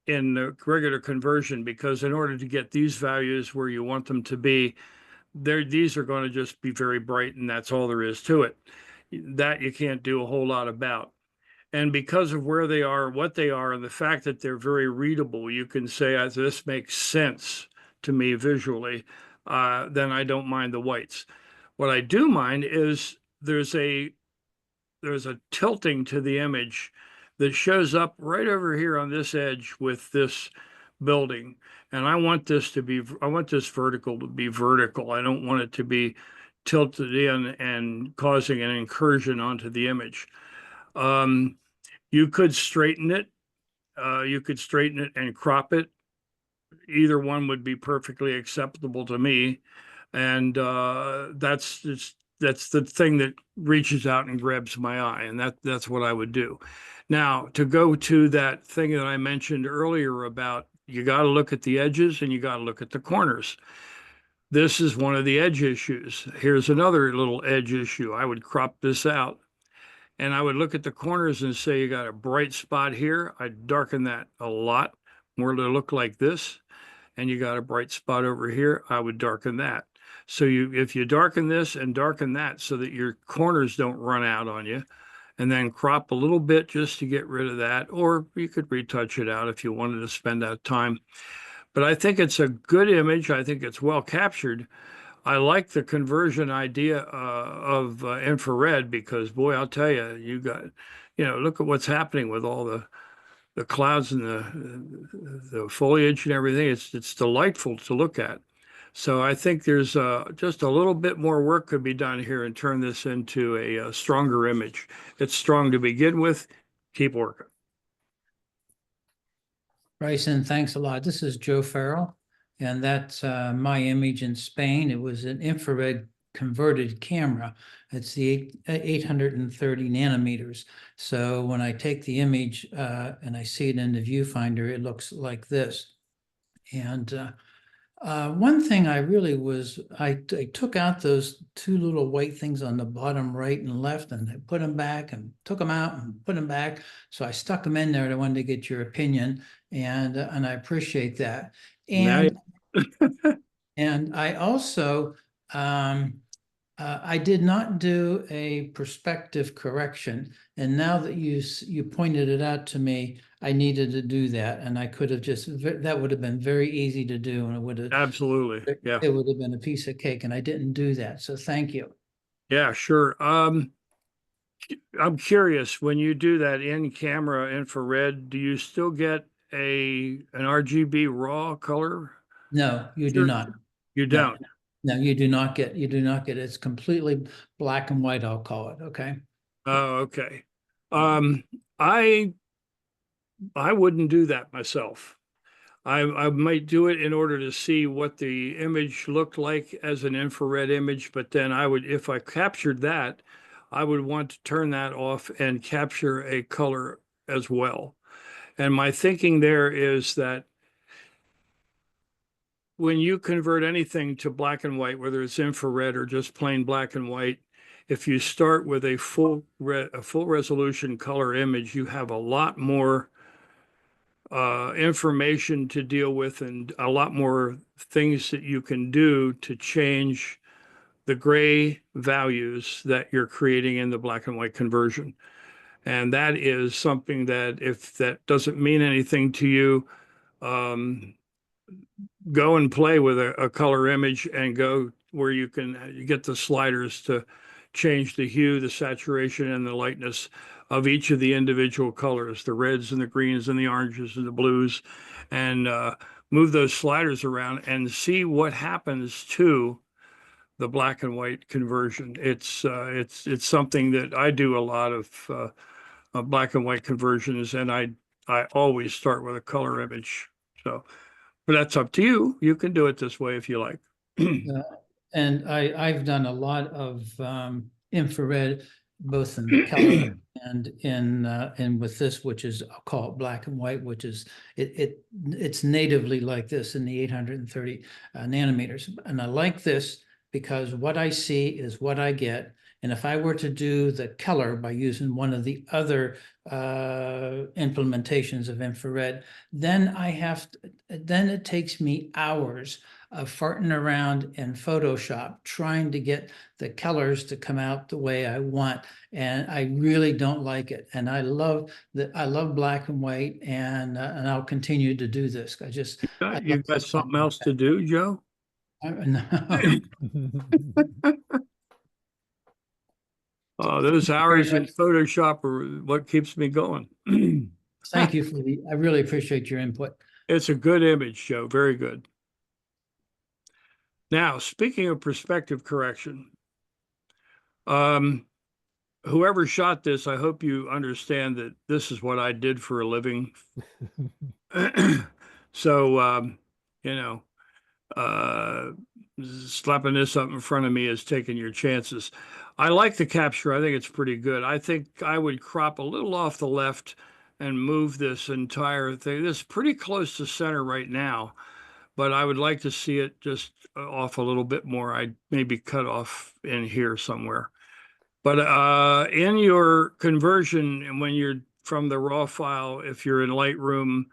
[SPEAKER 5] in the regular conversion, because in order to get these values where you want them to be, these are going to just be very bright, and that's all there is to it. That you can't do a whole lot about. And because of where they are, what they are, and the fact that they're very readable, you can say, as this makes sense to me visually, then I don't mind the whites. What I do mind is there's a tilting to the image that shows up right over here on this edge with this building. And I want this vertical to be vertical. I don't want it to be tilted in and causing an incursion onto the image. You could straighten it. You could straighten it and crop it. Either one would be perfectly acceptable to me. And that's the thing that reaches out and grabs my eye, and that's what I would do. Now, to go to that thing that I mentioned earlier about you got to look at the edges and you got to look at the corners. This is one of the edge issues. Here's another little edge issue. I would crop this out, and I would look at the corners and say, you got a bright spot here. I'd darken that a lot more to look like this. And you got a bright spot over here, I would darken that. So if you darken this and darken that so that your corners don't run out on you, and then crop a little bit just to get rid of that, or you could retouch it out if you wanted to spend that time. But I think it's a good image. I think it's well captured. I like the conversion idea of infrared, because boy, I'll tell you, look at what's happening with all the clouds and the foliage and everything. It's delightful to look at. So I think there's just a little bit more work could be done here and turn this into a stronger image. It's strong to begin with. Keep working.
[SPEAKER 2] Bryson, thanks a lot. This is Joe Farrell, and that's my image in Spain. It was an infrared converted camera. It's the 830 nanometers. So when I take the image and I see it in the viewfinder, it looks like this. And one thing I really I took out those two little white things on the bottom right and left, and I put them back and took them out and put them back. So I stuck them in there, and I wanted to get your opinion, and I appreciate that. And and I also I did not do a perspective correction, and now that you pointed it out to me, I needed to do that, and I could have that would have been very easy to do, and it would have
[SPEAKER 5] Absolutely, yeah.
[SPEAKER 2] It would have been a piece of cake, and I didn't do that, so thank you.
[SPEAKER 5] Yeah, sure. I'm curious, when you do that in-camera infrared, do you still get an RGB raw color?
[SPEAKER 2] No, you do not.
[SPEAKER 5] You don't.
[SPEAKER 2] No, you do not get. It's completely black and white, I'll call it. Okay.
[SPEAKER 5] Oh, okay. Um, I wouldn't do that myself. I might do it in order to see what the image looked like as an infrared image, but then I would, if I captured that, I would want to turn that off and capture a color as well. And my thinking there is that when you convert anything to black and white, whether it's infrared or just plain black and white, if you start with a full resolution color image, you have a lot more information to deal with and a lot more things that you can do to change the gray values that you're creating in the black and white conversion. And that is something that if that doesn't mean anything to you, go and play with a color image and go where you can get the sliders to change the hue, the saturation, and the lightness of each of the individual colors, the reds and the greens and the oranges and the blues, and move those sliders around and see what happens to the black and white conversion. It's something that I do a lot of black and white conversions, and I always start with a color image. So, but that's up to you. You can do it this way if you like.
[SPEAKER 2] And I've done a lot of infrared, both in the color and with this, which is, I'll call it black and white, which is it's natively like this in the 830 nanometers. And I like this because what I see is what I get. And if I were to do the color by using one of the other implementations of infrared, then then it takes me hours of farting around in Photoshop trying to get the colors to come out the way I want, and I really don't like it. And I love black and white, and I'll continue to do this.
[SPEAKER 5] You got something else to do, Joe?
[SPEAKER 2] No.
[SPEAKER 5] Those hours in Photoshop are what keeps me going.
[SPEAKER 2] Thank you I really appreciate your input.
[SPEAKER 5] It's a good image, Joe. Very good. Now, speaking of perspective correction, whoever shot this, I hope you understand that this is what I did for a living. So, you know, slapping this up in front of me is taking your chances. I like the capture. I think it's pretty good. I think I would crop a little off the left and move this entire thing. This is pretty close to center right now, but I would like to see it just off a little bit more. I'd maybe cut off in here somewhere. But in your conversion, when you're from the raw file, if you're in Lightroom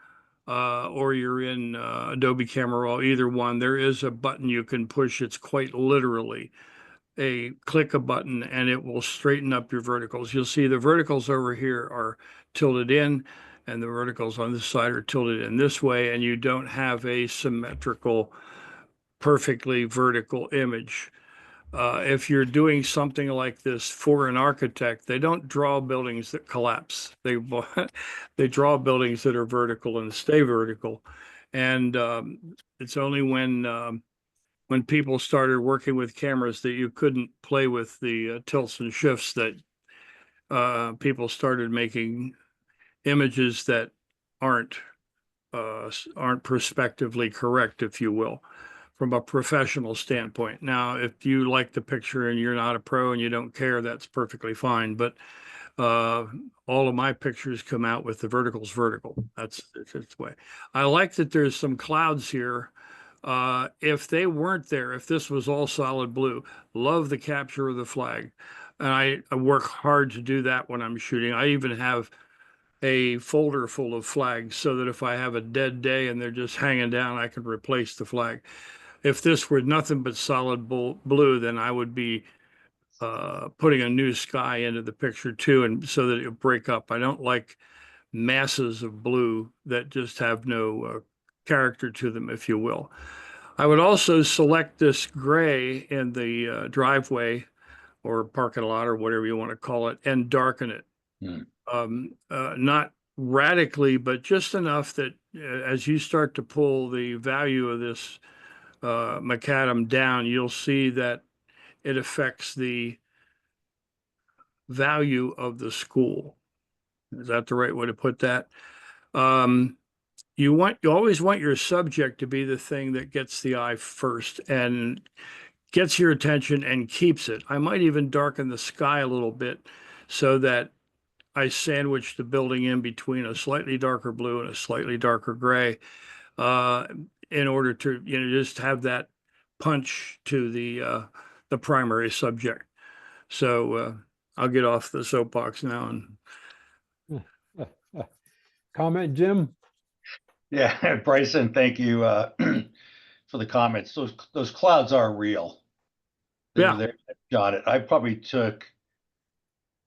[SPEAKER 5] or you're in Adobe Camera Raw, either one, there is a button you can push. It's quite literally click a button and it will straighten up your verticals. You'll see the verticals over here are tilted in and the verticals on this side are tilted in this way, and you don't have a symmetrical, perfectly vertical image. If you're doing something like this for an architect, they don't draw buildings that collapse. They draw buildings that are vertical and stay vertical. And it's only when people started working with cameras that you couldn't play with the tilts and shifts that people started making images that aren't perspectively correct, if you will, from a professional standpoint. Now, if you like the picture and you're not a pro and you don't care, that's perfectly fine. But all of my pictures come out with the verticals vertical. That's the way. I like that there's some clouds here. If they weren't there, if this was all solid blue, love the capture of the flag. And I work hard to do that when I'm shooting. I even have a folder full of flags so that if I have a dead day and they're just hanging down, I can replace the flag. If this were nothing but solid blue, then I would be putting a new sky into the picture too, and so that it would break up. I don't like masses of blue that just have no character to them, if you will. I would also select this gray in the driveway or parking lot or whatever you want to call it and darken it. Not radically, but just enough that as you start to pull the value of this macadam down, you'll see that it affects the value of the school. Is that the right way to put that? You always want your subject to be the thing that gets the eye first and gets your attention and keeps it. I might even darken the sky a little bit so that I sandwich the building in between a slightly darker blue and a slightly darker gray, in order to, just have that punch to the primary subject. So I'll get off the soapbox now and
[SPEAKER 1] Comment, Jim?
[SPEAKER 9] Yeah, Bryson, thank you for the comments. Those clouds are real.
[SPEAKER 5] Yeah.
[SPEAKER 9] They're got it. I probably took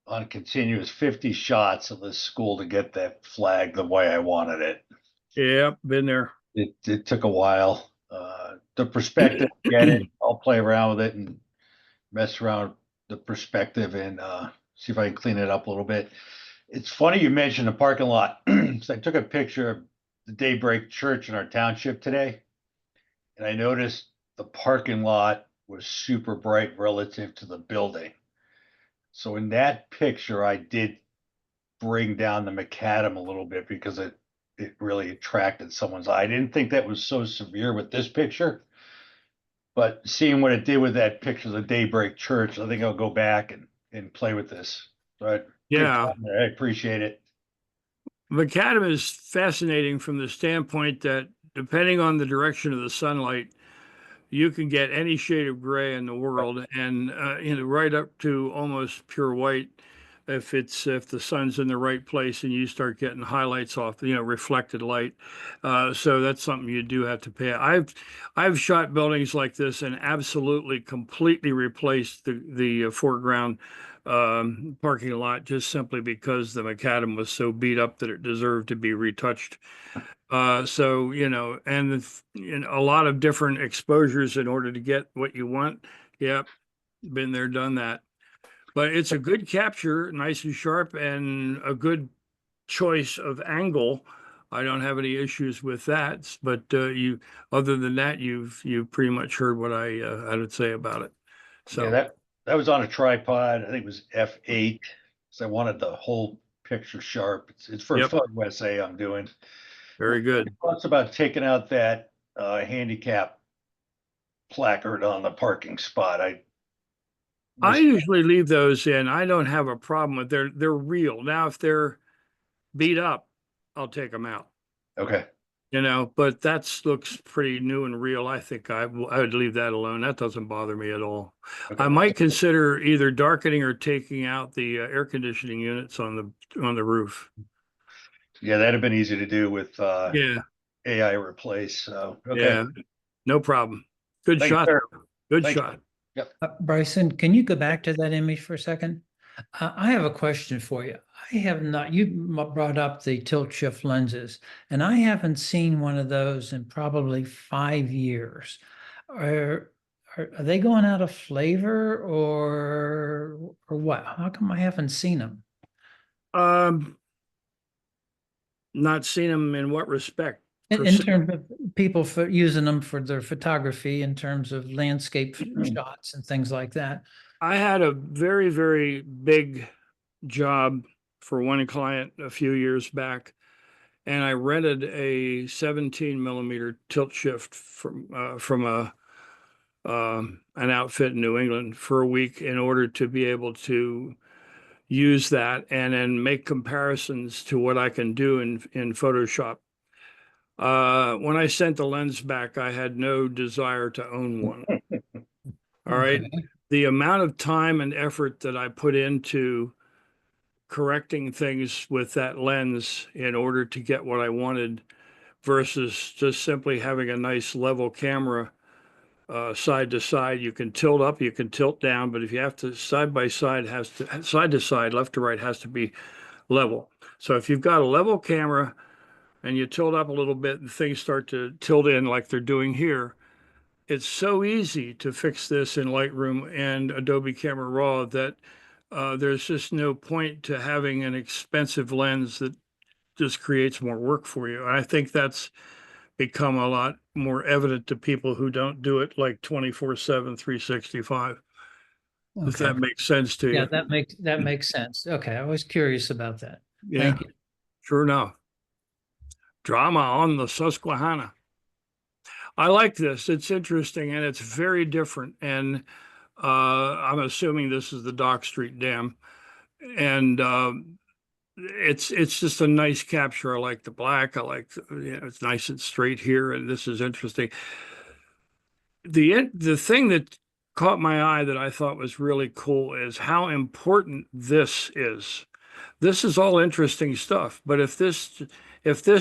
[SPEAKER 9] on a continuous 50 shots of this school to get that flag the way I wanted it.
[SPEAKER 5] yeah, been there.
[SPEAKER 9] It took a while. The perspective, get it. I'll play around with it and mess around the perspective and see if I can clean it up a little bit. It's funny you mentioned the parking lot. So I took a picture of the Daybreak Church in our township today, and I noticed the parking lot was super bright relative to the building. So in that picture, I did bring down the macadam a little bit because it really attracted someone's eye. I didn't think that was so severe with this picture, but seeing what it did with that picture of the Daybreak Church, I think I'll go back and play with this. But
[SPEAKER 5] Yeah.
[SPEAKER 9] I appreciate it.
[SPEAKER 5] Macadam is fascinating from the standpoint that depending on the direction of the sunlight, you can get any shade of gray in the world, and right up to almost pure white if the sun's in the right place and you start getting highlights off, reflected light. So that's something you do have to pay. I've shot buildings like this and absolutely completely replaced the foreground parking lot just simply because the macadam was so beat up that it deserved to be retouched. So, and a lot of different exposures in order to get what you want. Yep. Been there, done that. But it's a good capture, nice and sharp, and a good choice of angle. I don't have any issues with that. But other than that, you've pretty much heard what I had to say about it. So
[SPEAKER 9] yeah, that was on a tripod. I think it was f8. So I wanted the whole picture sharp. It's for a photo essay I'm doing.
[SPEAKER 5] Very good.
[SPEAKER 9] Thoughts about taking out that handicap placard on the parking spot.
[SPEAKER 5] I usually leave those in. I don't have a problem with they're real. Now, if they're beat up, I'll take them out.
[SPEAKER 9] Okay.
[SPEAKER 5] But that looks pretty new and real. I think I would leave that alone. That doesn't bother me at all.
[SPEAKER 9] Okay.
[SPEAKER 5] I might consider either darkening or taking out the air conditioning units on the roof.
[SPEAKER 9] Yeah, that'd have been easy to do with
[SPEAKER 5] Yeah.
[SPEAKER 9] AI replace. So okay.
[SPEAKER 5] Yeah, no problem. Good
[SPEAKER 9] Thank you,
[SPEAKER 5] shot.
[SPEAKER 9] sir.
[SPEAKER 5] Good
[SPEAKER 9] Thank you.
[SPEAKER 5] shot.
[SPEAKER 2] Bryson, can you go back to that image for a second? I have a question for you. You brought up the tilt shift lenses, and I haven't seen one of those in probably 5 years. Are they going out of flavor or what? How come I haven't seen them?
[SPEAKER 5] Not seen them in what respect?
[SPEAKER 2] In terms of people using them for their photography, in terms of landscape shots and things like that.
[SPEAKER 5] I had a very, very big job for one client a few years back, and I rented a 17 millimeter tilt shift from an outfit in New England for a week in order to be able to use that and then make comparisons to what I can do in Photoshop. When I sent the lens back, I had no desire to own one. All right.
[SPEAKER 2] Okay.
[SPEAKER 5] The amount of time and effort that I put into correcting things with that lens in order to get what I wanted versus just simply having a nice level camera side to side. You can tilt up, you can tilt down, but if you have to side to side, left to right has to be level. So if you've got a level camera and you tilt up a little bit and things start to tilt in like they're doing here, it's so easy to fix this in Lightroom and Adobe Camera Raw that there's just no point to having an expensive lens that just creates more work for you. And I think that's become a lot more evident to people who don't do it like 24/7, 365. If
[SPEAKER 2] Okay.
[SPEAKER 5] that makes sense to
[SPEAKER 2] Yeah,
[SPEAKER 5] you.
[SPEAKER 2] that makes sense. Okay, I was curious about that.
[SPEAKER 5] Yeah,
[SPEAKER 2] Thank you.
[SPEAKER 5] sure enough. Drama on the Susquehanna. I like this. It's interesting and it's very different. And I'm assuming this is the Dock Street Dam. And it's just a nice capture. I like the black. I like it's nice and straight here. And this is interesting. The thing that caught my eye that I thought was really cool is how important this is. This is all interesting stuff, but if this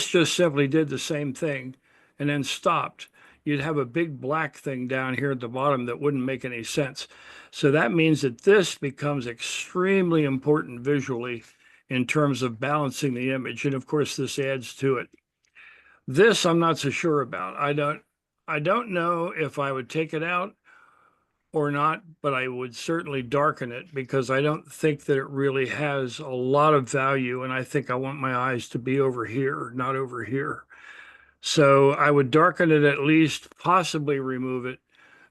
[SPEAKER 5] just simply did the same thing and then stopped, you'd have a big black thing down here at the bottom that wouldn't make any sense. So that means that this becomes extremely important visually in terms of balancing the image. And of course, this adds to it. This I'm not so sure about. I don't know if I would take it out or not, but I would certainly darken it because I don't think that it really has a lot of value. And I think I want my eyes to be over here, not over here. So I would darken it at least, possibly remove it.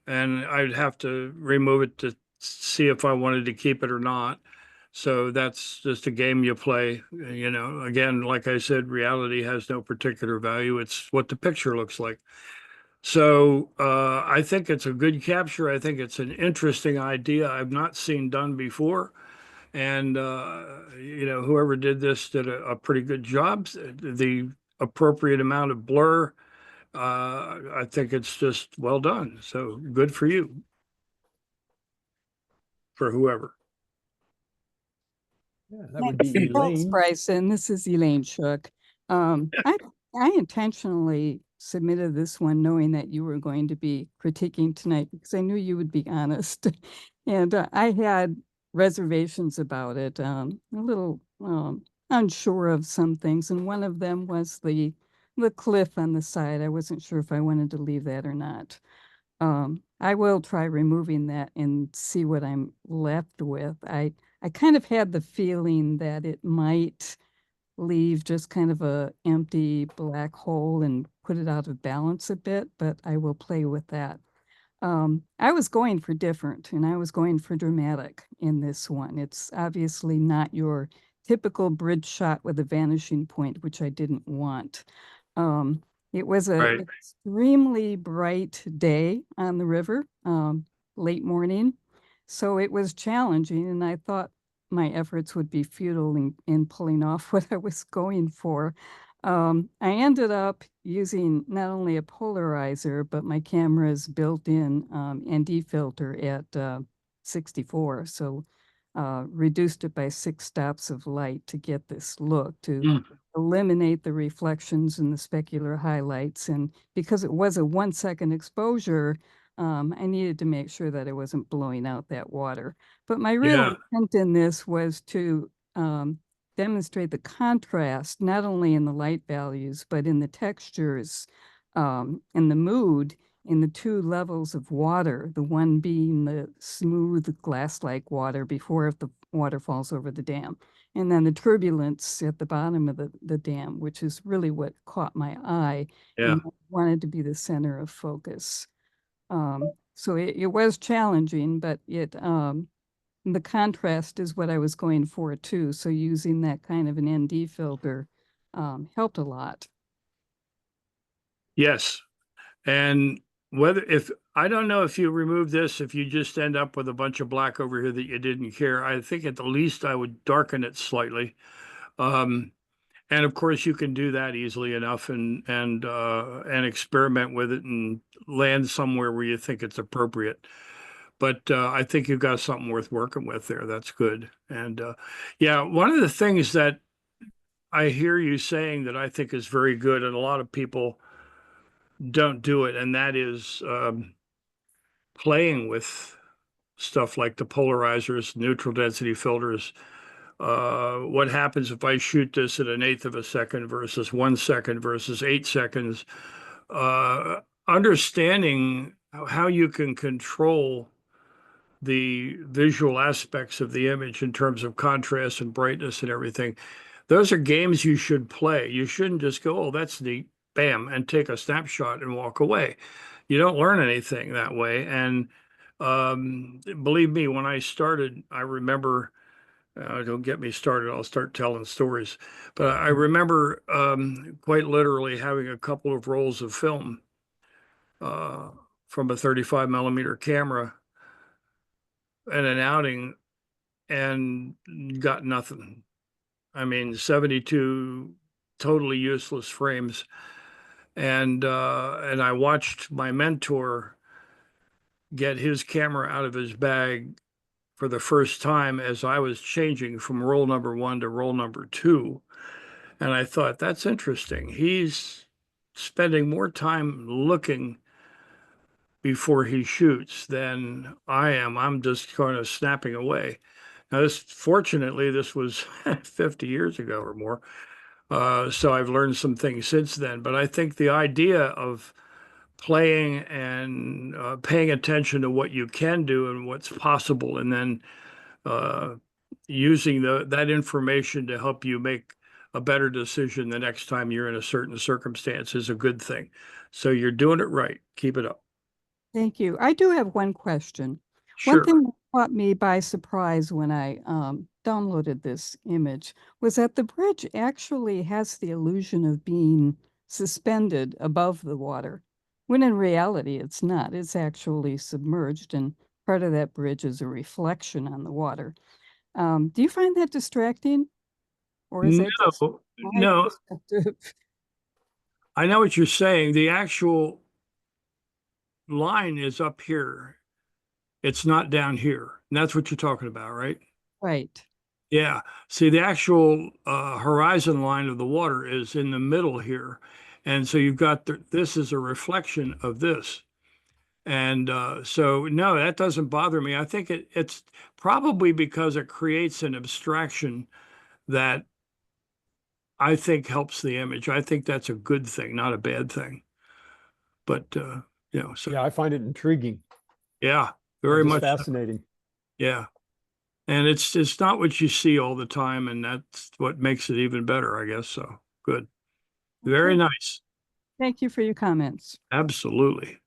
[SPEAKER 5] And I'd have to remove it to see if I wanted to keep it or not. So that's just a game you play. You know, again, like I said, reality has no particular value. It's what the picture looks like. So I think it's a good capture. I think it's an interesting idea I've not seen done before. And, you know, whoever did this did a pretty good job. The appropriate amount of blur, I think it's just well done. So good for you, for whoever.
[SPEAKER 1] Yeah, that would be
[SPEAKER 10] Thanks,
[SPEAKER 1] Elaine.
[SPEAKER 10] Bryson. This is Elaine Shook. I intentionally submitted this one knowing that you were going to be critiquing tonight because I knew you would be honest. And I had reservations about it, a little unsure of some things. And one of them was the cliff on the side. I wasn't sure if I wanted to leave that or not. I will try removing that and see what I'm left with. I kind of had the feeling that it might leave just kind of a empty black hole and put it out of balance a bit, but I will play with that. I was going for different and I was going for dramatic in this one. It's obviously not your typical bridge shot with a vanishing point, which I didn't want. It was an extremely bright day on the river, late morning. So it was challenging, and I thought my efforts would be futile in pulling off what I was going for. I ended up using not only a polarizer, but my camera's built-in ND filter at 64. So reduced it by 6 stops of light to get this look, to eliminate the reflections and the specular highlights. And because it was a 1-second exposure, I needed to make sure that I wasn't blowing out that water. But my real intent in this was to demonstrate the contrast, not only in the light values, but in the textures and the mood in the 2 levels of water, the one being the smooth glass-like water before the water falls over the dam, and then the turbulence at the bottom of the dam, which is really what caught my eye and wanted to be the center of focus. So it was challenging, but the contrast is what I was going for too. So using that kind of an ND filter helped a lot.
[SPEAKER 5] Yes. And I don't know if you remove this, if you just end up with a bunch of black over here that you didn't care. I think at the least I would darken it slightly. And of course you can do that easily enough and experiment with it and land somewhere where you think it's appropriate. But I think you've got something worth working with there. That's good. And yeah, one of the things that I hear you saying that I think is very good, and a lot of people don't do it, and that is playing with stuff like the polarizers, neutral density filters. What happens if I shoot this at 1/8 of a second versus 1 second versus 8 seconds? Understanding how you can control the visual aspects of the image in terms of contrast and brightness and everything. Those are games you should play. You shouldn't just go, oh, that's neat, bam, and take a snapshot and walk away. You don't learn anything that way. And believe me, when I started, I remember Don't get me started. I'll start telling stories. But I remember quite literally having a couple of rolls of film from a 35 millimeter camera and an outing and got nothing. I mean, 72 totally useless frames. And I watched my mentor get his camera out of his bag for the first time as I was changing from roll number 1 to roll number 2. And I thought, that's interesting. He's spending more time looking before he shoots than I am. I'm just kind of snapping away. Now, fortunately, this was 50 years ago or more. So I've learned some things since then. But I think the idea of playing and paying attention to what you can do and what's possible, and then using that information to help you make a better decision the next time you're in a certain circumstance is a good thing. So you're doing it right. Keep it up.
[SPEAKER 10] Thank you. I do have one question.
[SPEAKER 5] Sure.
[SPEAKER 10] One thing that caught me by surprise when I downloaded this image was that the bridge actually has the illusion of being suspended above the water, when in reality it's not. It's actually submerged, and part of that bridge is a reflection on the water. Do you find that distracting? Or is that just my
[SPEAKER 5] No,
[SPEAKER 10] perspective?
[SPEAKER 5] I know what you're saying. The actual line is up here. It's not down here. And that's what you're talking about, right?
[SPEAKER 10] Right.
[SPEAKER 5] Yeah. See, the actual horizon line of the water is in the middle here. And so you've got this is a reflection of this. And so, no, that doesn't bother me. I think it's probably because it creates an abstraction that I think helps the image. I think that's a good thing, not a bad thing. But, so
[SPEAKER 1] Yeah, I find it intriguing.
[SPEAKER 5] yeah, very
[SPEAKER 1] Just
[SPEAKER 5] much.
[SPEAKER 1] fascinating.
[SPEAKER 5] Yeah. And it's not what you see all the time, and that's what makes it even better, I guess. So good. Very
[SPEAKER 10] Okay.
[SPEAKER 5] nice.
[SPEAKER 10] Thank you for your comments.
[SPEAKER 5] Absolutely.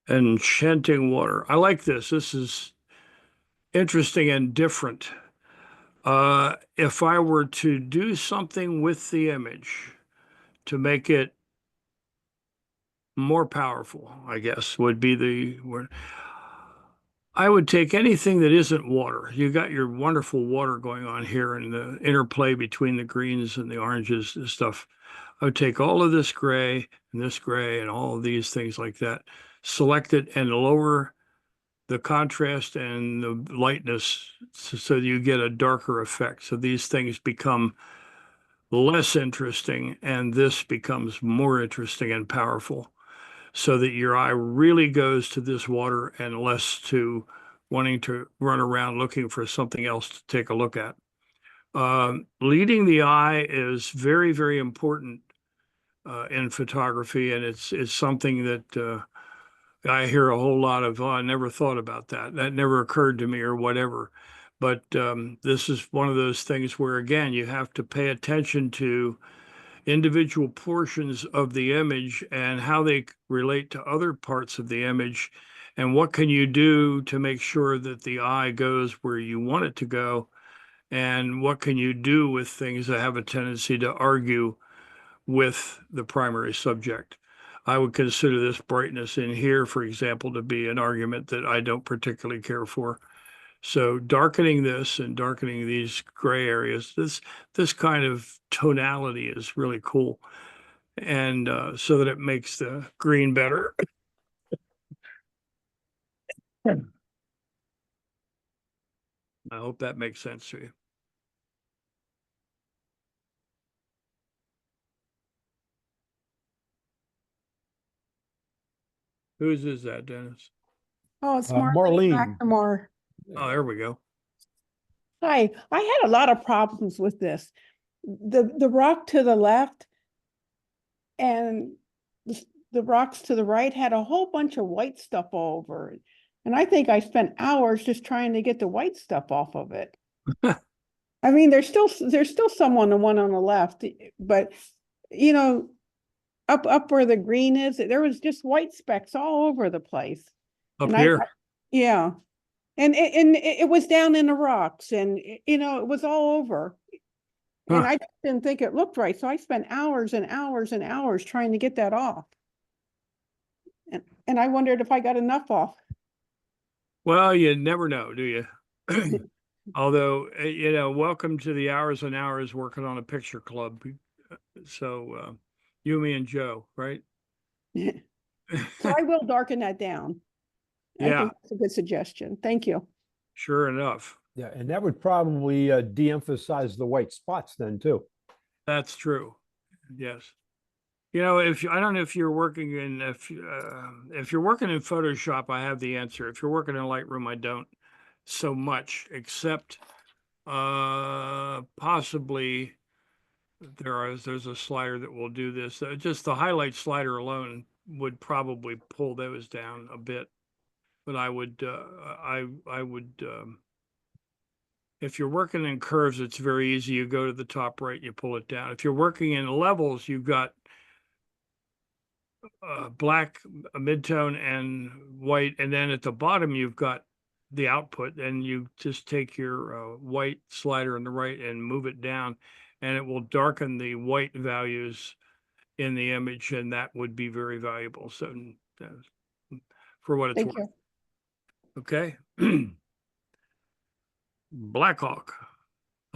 [SPEAKER 5] Enchanting water. I like this. This is interesting and different. If I were to do something with the image to make it more powerful, I guess would be the word. I would take anything that isn't water. You got your wonderful water going on here and the interplay between the greens and the oranges and stuff. I would take all of this gray and all of these things like that, select it and lower the contrast and the lightness so you get a darker effect. So these things become less interesting and this becomes more interesting and powerful, so that your eye really goes to this water and less to wanting to run around looking for something else to take a look at. Leading the eye is very, very important in photography, and it's something that I hear a whole lot of, oh, I never thought about that. That never occurred to me or whatever. But this is one of those things where, again, you have to pay attention to individual portions of the image and how they relate to other parts of the image, and what can you do to make sure that the eye goes where you want it to go, and what can you do with things that have a tendency to argue with the primary subject. I would consider this brightness in here, for example, to be an argument that I don't particularly care for. So darkening this and darkening these gray areas, this kind of tonality is really cool. And so that it makes the green better. I hope that makes sense to you. Whose is that, Dennis?
[SPEAKER 6] Oh, it's
[SPEAKER 1] Marlene.
[SPEAKER 6] McNamara.
[SPEAKER 5] Oh, there we go.
[SPEAKER 11] Hi, I had a lot of problems with this. The rock to the left and the rocks to the right had a whole bunch of white stuff all over it. And I think I spent hours just trying to get the white stuff off of it. I mean, there's still some on the one on the left, but up where the green is, there was just white specks all over the place.
[SPEAKER 5] Up
[SPEAKER 11] And
[SPEAKER 5] here.
[SPEAKER 11] yeah. And it was down in the rocks, and it was all over. And
[SPEAKER 5] Huh.
[SPEAKER 11] I just didn't think it looked right, so I spent hours and hours and hours trying to get that off. And I wondered if I got enough off.
[SPEAKER 5] Well, you never know, do you? Although, welcome to the hours and hours working on a picture club. So, you, me, and Joe, right?
[SPEAKER 11] So I will darken that down. I
[SPEAKER 5] Yeah,
[SPEAKER 11] think that's a good suggestion. Thank you.
[SPEAKER 5] sure enough.
[SPEAKER 1] Yeah, and that would probably de-emphasize the white spots then too.
[SPEAKER 5] That's true. Yes. I don't know if you're working if you're working in Photoshop, I have the answer. If you're working in Lightroom, I don't so much, except possibly there's a slider that will do this. Just the highlight slider alone would probably pull those down a bit. But I would if you're working in curves, it's very easy. You go to the top right, you pull it down. If you're working in levels, you've got black, midtone, and white, and then at the bottom you've got the output, and you just take your white slider on the right and move it down, and it will darken the white values in the image, and that would be very valuable. So for what it's
[SPEAKER 11] Thank
[SPEAKER 5] worth.
[SPEAKER 11] you.
[SPEAKER 5] Okay. Blackhawk,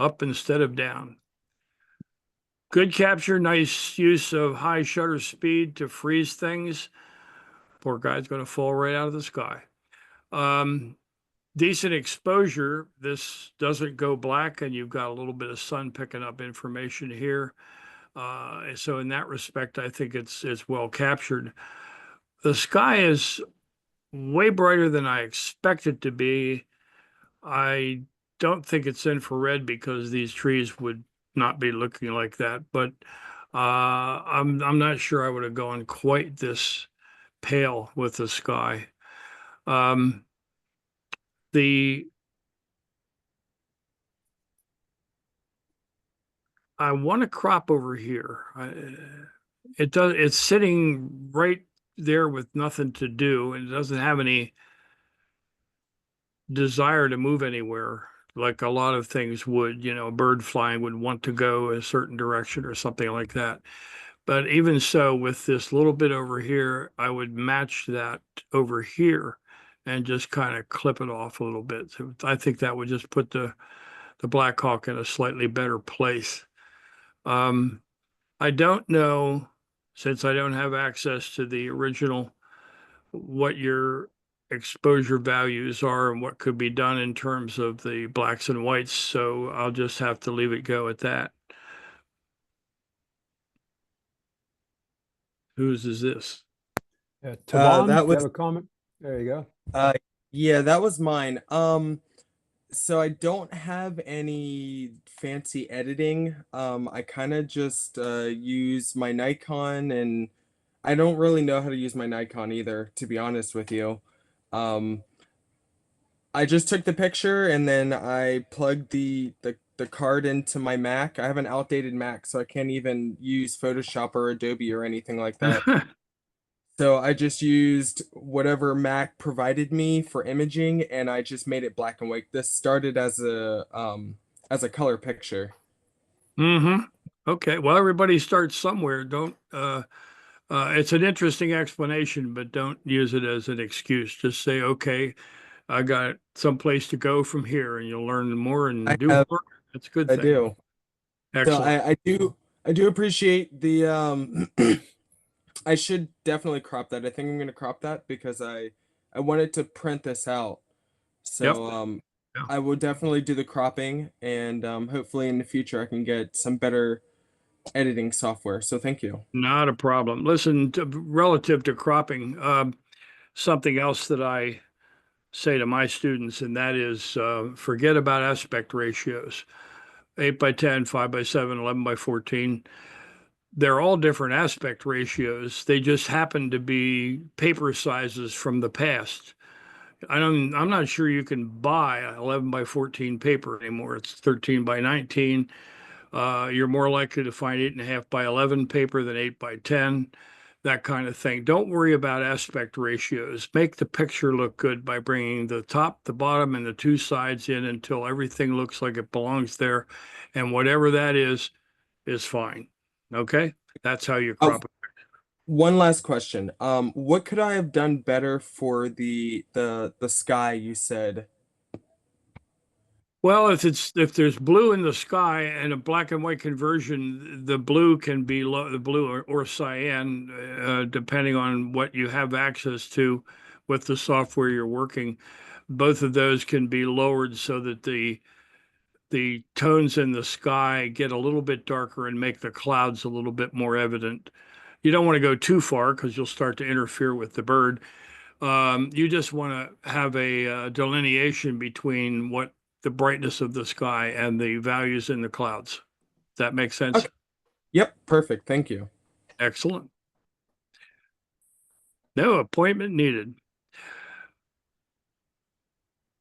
[SPEAKER 5] up instead of down. Good capture, nice use of high shutter speed to freeze things. Poor guy's going to fall right out of the sky. Decent exposure. This doesn't go black, and you've got a little bit of sun picking up information here. So in that respect, I think it's well captured. The sky is way brighter than I expect it to be. I don't think it's infrared because these trees would not be looking like that, but I'm not sure I would have gone quite this pale with the sky. I want to crop over here. It's sitting right there with nothing to do, and it doesn't have any desire to move anywhere like a lot of things would. A bird flying would want to go a certain direction or something like that. But even so, with this little bit over here, I would match that over here and just kind of clip it off a little bit. So I think that would just put the Black Hawk in a slightly better place. I don't know, since I don't have access to the original, what your exposure values are and what could be done in terms of the blacks and whites. So I'll just have to leave it go at that. Whose is this?
[SPEAKER 1] Tavon,
[SPEAKER 12] that
[SPEAKER 1] you
[SPEAKER 12] was
[SPEAKER 1] have a comment? There you go.
[SPEAKER 12] yeah, that was mine. So I don't have any fancy editing. I kind of just use my Nikon, and I don't really know how to use my Nikon either, to be honest with you. I just took the picture and then I plugged the card into my Mac. I have an outdated Mac, so I can't even use Photoshop or Adobe or anything like that. So I just used whatever Mac provided me for imaging, and I just made it black and white. This started as a color picture.
[SPEAKER 5] Okay. Well, everybody starts somewhere. Don't it's an interesting explanation, but don't use it as an excuse. Just say, okay, I got some place to go from here, and you'll learn more and do more. That's a good
[SPEAKER 12] I
[SPEAKER 5] thing.
[SPEAKER 12] do.
[SPEAKER 5] Excellent.
[SPEAKER 12] So I do appreciate the I should definitely crop that. I think I'm gonna crop that because I wanted to print this out. So
[SPEAKER 5] Yeah.
[SPEAKER 12] I will definitely do the cropping, and hopefully in the future I can get some better editing software. So thank you.
[SPEAKER 5] Not a problem. Listen, relative to cropping, something else that I say to my students, and that is forget about aspect ratios. 8x10, 5x7, 11x14. They're all different aspect ratios. They just happen to be paper sizes from the past. I'm not sure you can buy 11x14 paper anymore. It's 13x19. You're more likely to find 8.5x11 paper than 8x10. that kind of thing. Don't worry about aspect ratios. Make the picture look good by bringing the top, the bottom, and the two sides in until everything looks like it belongs there. And whatever that is fine. Okay? That's how you crop it.
[SPEAKER 12] One last question. What could I have done better for the sky you said?
[SPEAKER 5] Well, if there's blue in the sky and a black and white conversion, the blue can be the blue or cyan, depending on what you have access to with the software you're working. Both of those can be lowered so that the tones in the sky get a little bit darker and make the clouds a little bit more evident. You don't want to go too far because you'll start to interfere with the bird. You just want to have a delineation between what the brightness of the sky and the values in the clouds. Does that make sense?
[SPEAKER 12] Okay. Yep, perfect. Thank you.
[SPEAKER 5] Excellent. No appointment needed.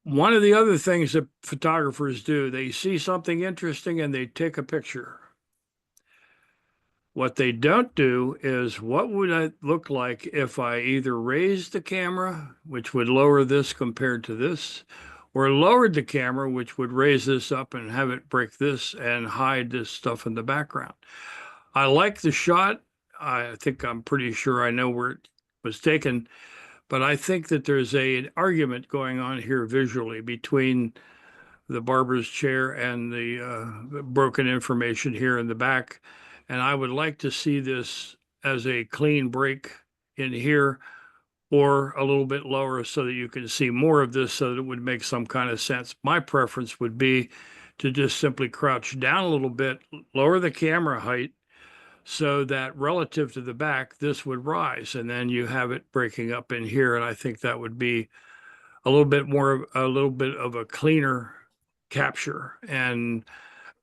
[SPEAKER 5] One of the other things that photographers do, they see something interesting and they take a picture. What they don't do is, what would it look like if I either raised the camera, which would lower this compared to this, or lowered the camera, which would raise this up and have it break this and hide this stuff in the background. I like the shot. I think I'm pretty sure I know where it was taken, but I think that there's an argument going on here visually between the barber's chair and the broken information here in the back. And I would like to see this as a clean break in here or a little bit lower so that you can see more of this so that it would make some kind of sense. My preference would be to just simply crouch down a little bit, lower the camera height so that relative to the back, this would rise. And then you have it breaking up in here. And I think that would be a little bit of a cleaner capture and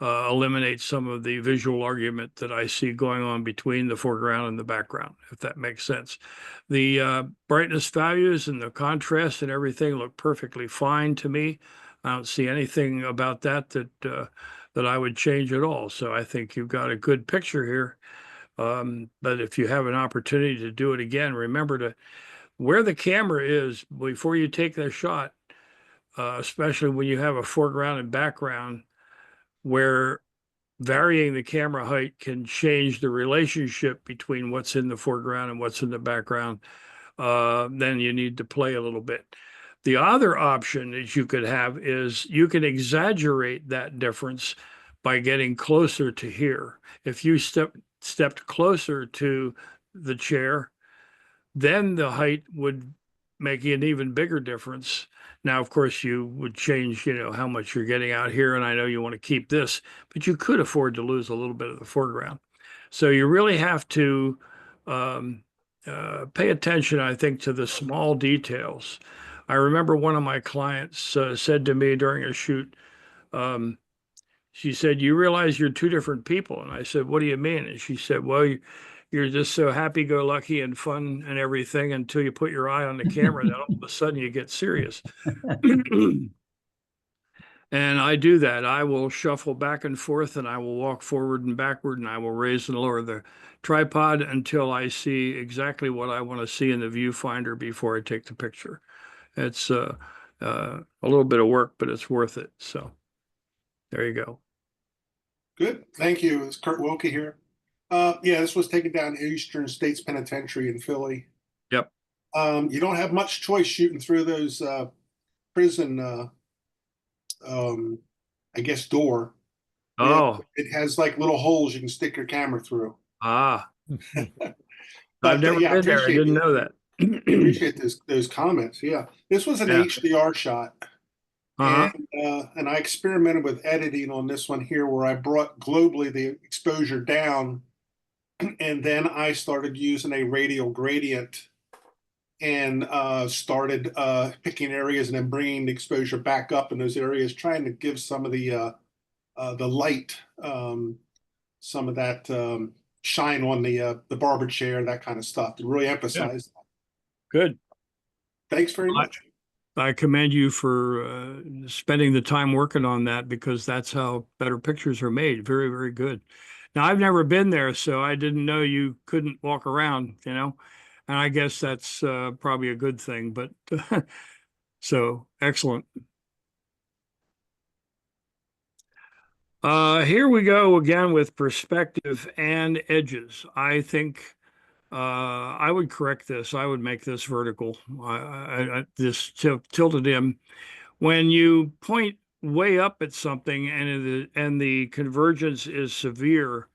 [SPEAKER 5] eliminate some of the visual argument that I see going on between the foreground and the background, if that makes sense. The brightness values and the contrast and everything look perfectly fine to me. I don't see anything about that that I would change at all. So I think you've got a good picture here. But if you have an opportunity to do it again, remember to where the camera is before you take the shot, especially when you have a foreground and background, where varying the camera height can change the relationship between what's in the foreground and what's in the background, then you need to play a little bit. The other option that you could have is you can exaggerate that difference by getting closer to here. If you stepped closer to the chair, then the height would make an even bigger difference. Now, of course, you would change, how much you're getting out here, and I know you want to keep this, but you could afford to lose a little bit of the foreground. So you really have to pay attention, I think, to the small details. I remember one of my clients said to me during a shoot, she said, "You realize you're two different people?" And I said, "What do you mean?" And she said, "Well, you're just so happy-go-lucky and fun and everything until you put your eye on the camera. Then all of a sudden you get serious." And I do that. I will shuffle back and forth, and I will walk forward and backward, and I will raise and lower the tripod until I see exactly what I want to see in the viewfinder before I take the picture. It's a little bit of work, but it's worth it. So there you go.
[SPEAKER 13] Good. Thank you. It's Kurt Wilkie here. Yeah, this was taken down Eastern States Penitentiary in Philly.
[SPEAKER 5] Yep.
[SPEAKER 13] You don't have much choice shooting through those prison, I guess, door.
[SPEAKER 5] Oh.
[SPEAKER 13] It has like little holes you can stick your camera through.
[SPEAKER 5] Ah.
[SPEAKER 13] But,
[SPEAKER 5] I've never been there. I didn't know that.
[SPEAKER 13] Appreciate those comments. Yeah, this was an HDR shot. And I experimented with editing on this one here where I brought globally the exposure down, and then I started using a radial gradient and started picking areas and then bringing the exposure back up in those areas, trying to give some of the light, some of that shine on the barber chair, that kind of stuff to really emphasize that.
[SPEAKER 5] Good.
[SPEAKER 13] Thanks very much.
[SPEAKER 5] I commend you for spending the time working on that, because that's how better pictures are made. Very, very good. Now, I've never been there, so I didn't know you couldn't walk around, and I guess that's probably a good thing, but so excellent. Here we go again with perspective and edges. I think I would correct this. I would make this vertical. This tilted in. When you point way up at something and the convergence is severe,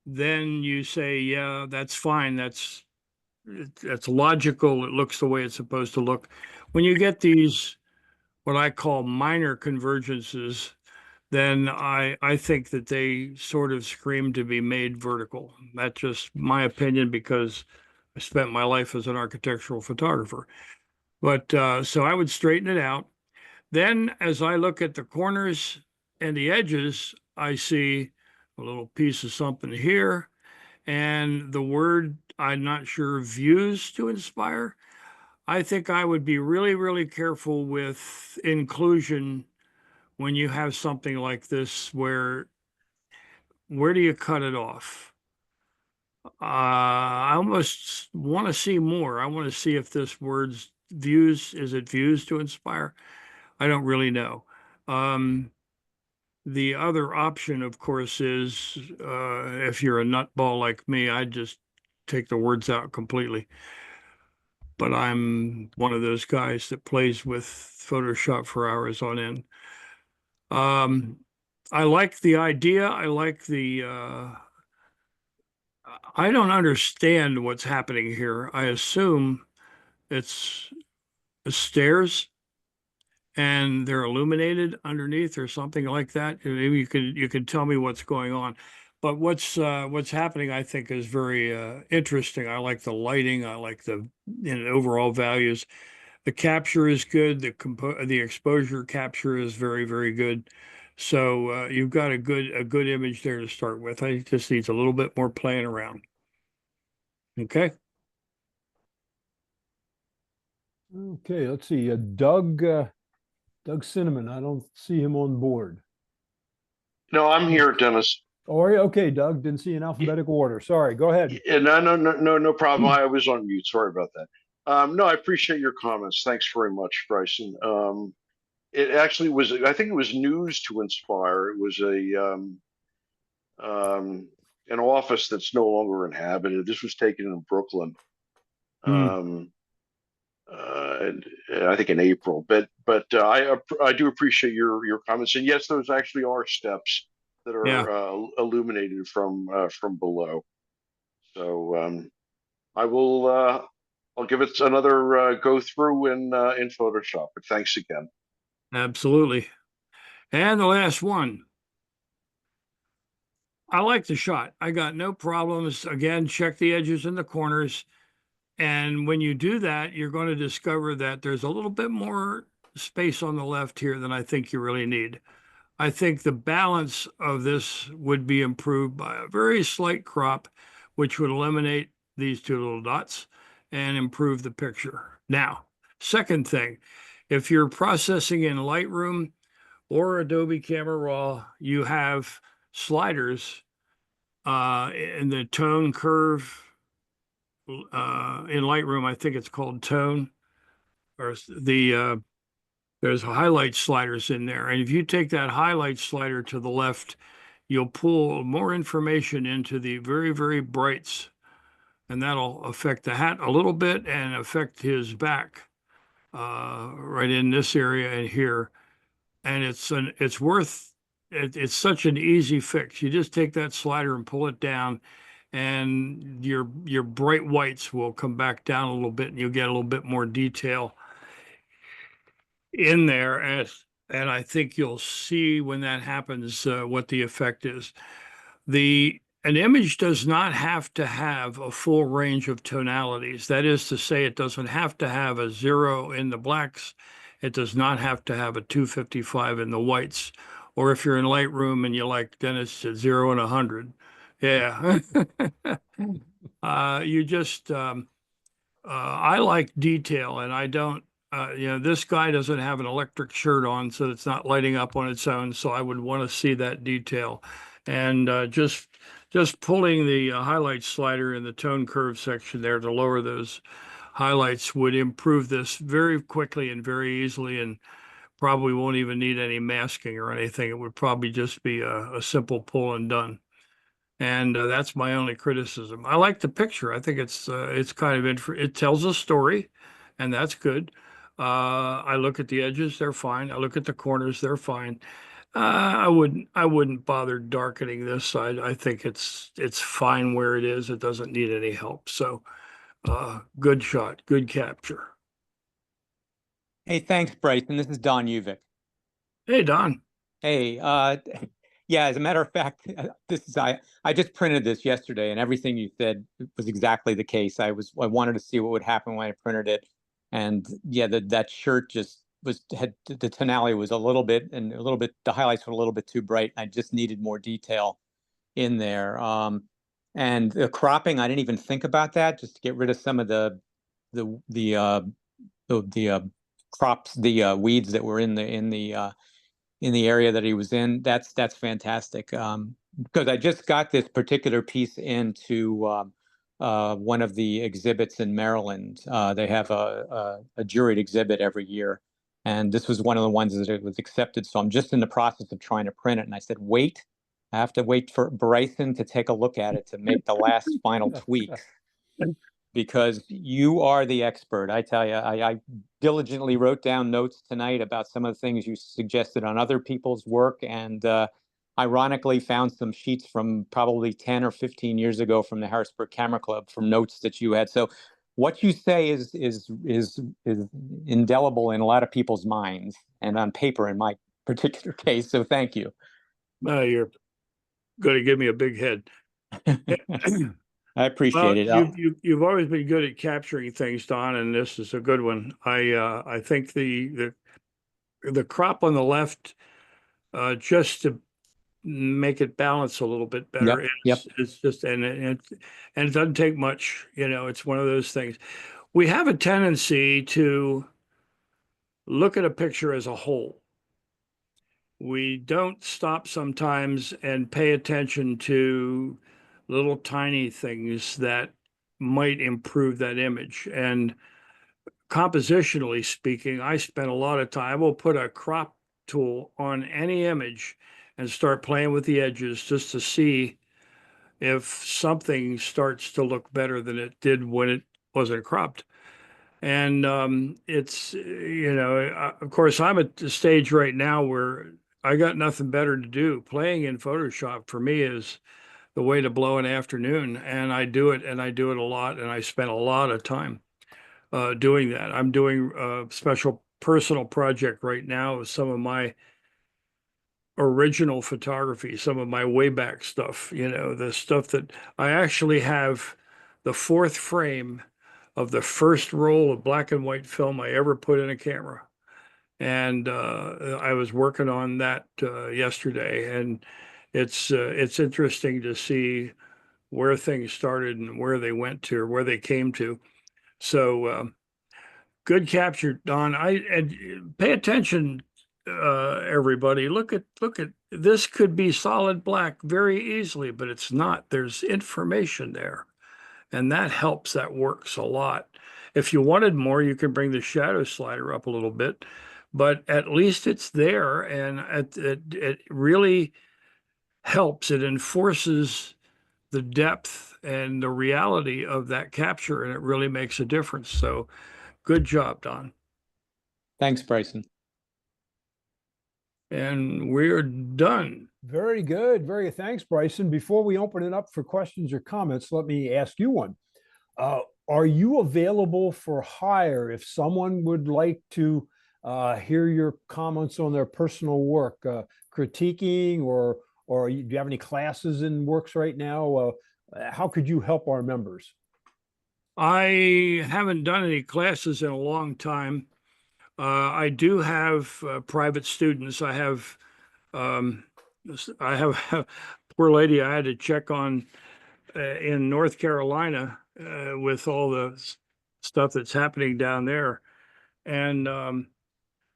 [SPEAKER 5] then you say, yeah, that's fine. That's logical. It looks the way it's supposed to look. When you get these, what I call minor convergences, then I think that they sort of scream to be made vertical. That's just my opinion because I spent my life as an architectural photographer. But so I would straighten it out. Then as I look at the corners and the edges, I see a little piece of something here. And the word, I'm not sure, views to inspire. I think I would be really, really careful with inclusion when you have something like this, where do you cut it off? I almost want to see more. I want to see if this word's views, is it views to inspire? I don't really know. The other option, of course, is if you're a nutball like me, I'd just take the words out completely. But I'm one of those guys that plays with Photoshop for hours on end. I like the idea. I like the, I don't understand what's happening here. I assume it's stairs and they're illuminated underneath or something like that. Maybe you can tell me what's going on. But what's happening, I think, is very interesting. I like the lighting. I like the overall values. The capture is good. The exposure capture is very, very good. So you've got a good image there to start with. I just needs a little bit more playing around. Okay.
[SPEAKER 1] Okay, let's see. Doug Cinnamon. I don't see him on board.
[SPEAKER 14] No, I'm here, Dennis.
[SPEAKER 1] Oh, are you? Okay, Doug. Didn't see in alphabetical order. Sorry. Go ahead.
[SPEAKER 14] Yeah, no problem. I was on mute. Sorry about that. No, I appreciate your comments. Thanks very much, Bryson. It actually was, I think it was news to inspire. It was an office that's no longer inhabited. This was taken in Brooklyn. I think in April, but I do appreciate your comments. And yes, those actually are steps that are illuminated from below. So I will I'll give it another go through in Photoshop. But thanks again.
[SPEAKER 5] Absolutely. And the last one. I like the shot. I got no problems. Again, check the edges and the corners. And when you do that, you're going to discover that there's a little bit more space on the left here than I think you really need. I think the balance of this would be improved by a very slight crop, which would eliminate these two little dots and improve the picture. Now, second thing, if you're processing in Lightroom or Adobe Camera Raw, you have sliders in the tone curve. In Lightroom, I think it's called tone, or there's highlight sliders in there. And if you take that highlight slider to the left, you'll pull more information into the very, very brights. And that'll affect the hat a little bit and affect his back right in this area and here. And it's such an easy fix. You just take that slider and pull it down, and your bright whites will come back down a little bit, and you'll get a little bit more detail in there. And I think you'll see when that happens what the effect is. An image does not have to have a full range of tonalities. That is to say, it doesn't have to have a 0 in the blacks. It does not have to have a 255 in the whites. Or if you're in Lightroom and you like Dennis at 0 and 100. Yeah. I like detail, and I don't, this guy doesn't have an electric shirt on, so it's not lighting up on its own. So I would want to see that detail. And just just pulling the highlight slider in the tone curve section there to lower those highlights would improve this very quickly and very easily, and probably won't even need any masking or anything. It would probably just be a simple pull and done. And that's my only criticism. I like the picture. I think it's kind of it tells a story, and that's good. I look at the edges; they're fine. I look at the corners; they're fine. I wouldn't bother darkening this side. I think it's fine where it is. It doesn't need any help. So, good shot, good capture.
[SPEAKER 15] Hey, thanks, Bryson. This is Don Uvick.
[SPEAKER 5] Hey, Don.
[SPEAKER 15] Hey, yeah, as a matter of fact, this is I just printed this yesterday, and everything you said was exactly the case. I wanted to see what would happen when I printed it, and yeah, that shirt just had the tonality was a little bit, the highlights were a little bit too bright. I just needed more detail in there. And the cropping, I didn't even think about that, just to get rid of some of the crops, the weeds that were in the area that he was in. That's fantastic. Because I just got this particular piece into one of the exhibits in Maryland. They have a juried exhibit every year, and this was one of the ones that it was accepted. So I'm just in the process of trying to print it. And I said, wait, I have to wait for Bryson to take a look at it to make the last final tweaks. Because you are the expert. I tell you, I diligently wrote down notes tonight about some of the things you suggested on other people's work, and ironically found some sheets from probably 10 or 15 years ago from the Harrisburg Camera Club from notes that you had. So what you say is indelible in a lot of people's minds and on paper in my particular case. So thank you.
[SPEAKER 5] You're going to give me a big head.
[SPEAKER 15] I appreciate it.
[SPEAKER 5] You've always been good at capturing things, Don, and this is a good one. I think the crop on the left, just to make it balance a little bit better.
[SPEAKER 15] Yep.
[SPEAKER 5] It's just and it doesn't take much. It's one of those things. We have a tendency to look at a picture as a whole. We don't stop sometimes and pay attention to little tiny things that might improve that image. And compositionally speaking, I spent a lot of time. I will put a crop tool on any image and start playing with the edges just to see if something starts to look better than it did when it wasn't cropped. And it's, of course, I'm at the stage right now where I got nothing better to do. Playing in Photoshop for me is the way to blow an afternoon, and I do it a lot, and I spend a lot of time doing that. I'm doing a special personal project right now with some of my original photography, some of my way back stuff, the stuff that I actually have the fourth frame of the first roll of black and white film I ever put in a camera. And I was working on that yesterday, and it's interesting to see where things started and where they went to or where they came to. So good capture, Don. And pay attention, everybody. Look at this. Could be solid black very easily, but it's not. There's information there, and that helps. That works a lot. If you wanted more, you can bring the shadow slider up a little bit, but at least it's there, and it really helps. It enforces the depth and the reality of that capture, and it really makes a difference. So good job, Don.
[SPEAKER 15] Thanks, Bryson.
[SPEAKER 5] And we're done.
[SPEAKER 1] Very good. Very good. Thanks, Bryson. Before we open it up for questions or comments, let me ask you one. Are you available for hire if someone would like to hear your comments on their personal work, critiquing, or do you have any classes in works right now? How could you help our members?
[SPEAKER 5] I haven't done any classes in a long time. I do have private students. I have a poor lady I had to check on in North Carolina with all the stuff that's happening down there, and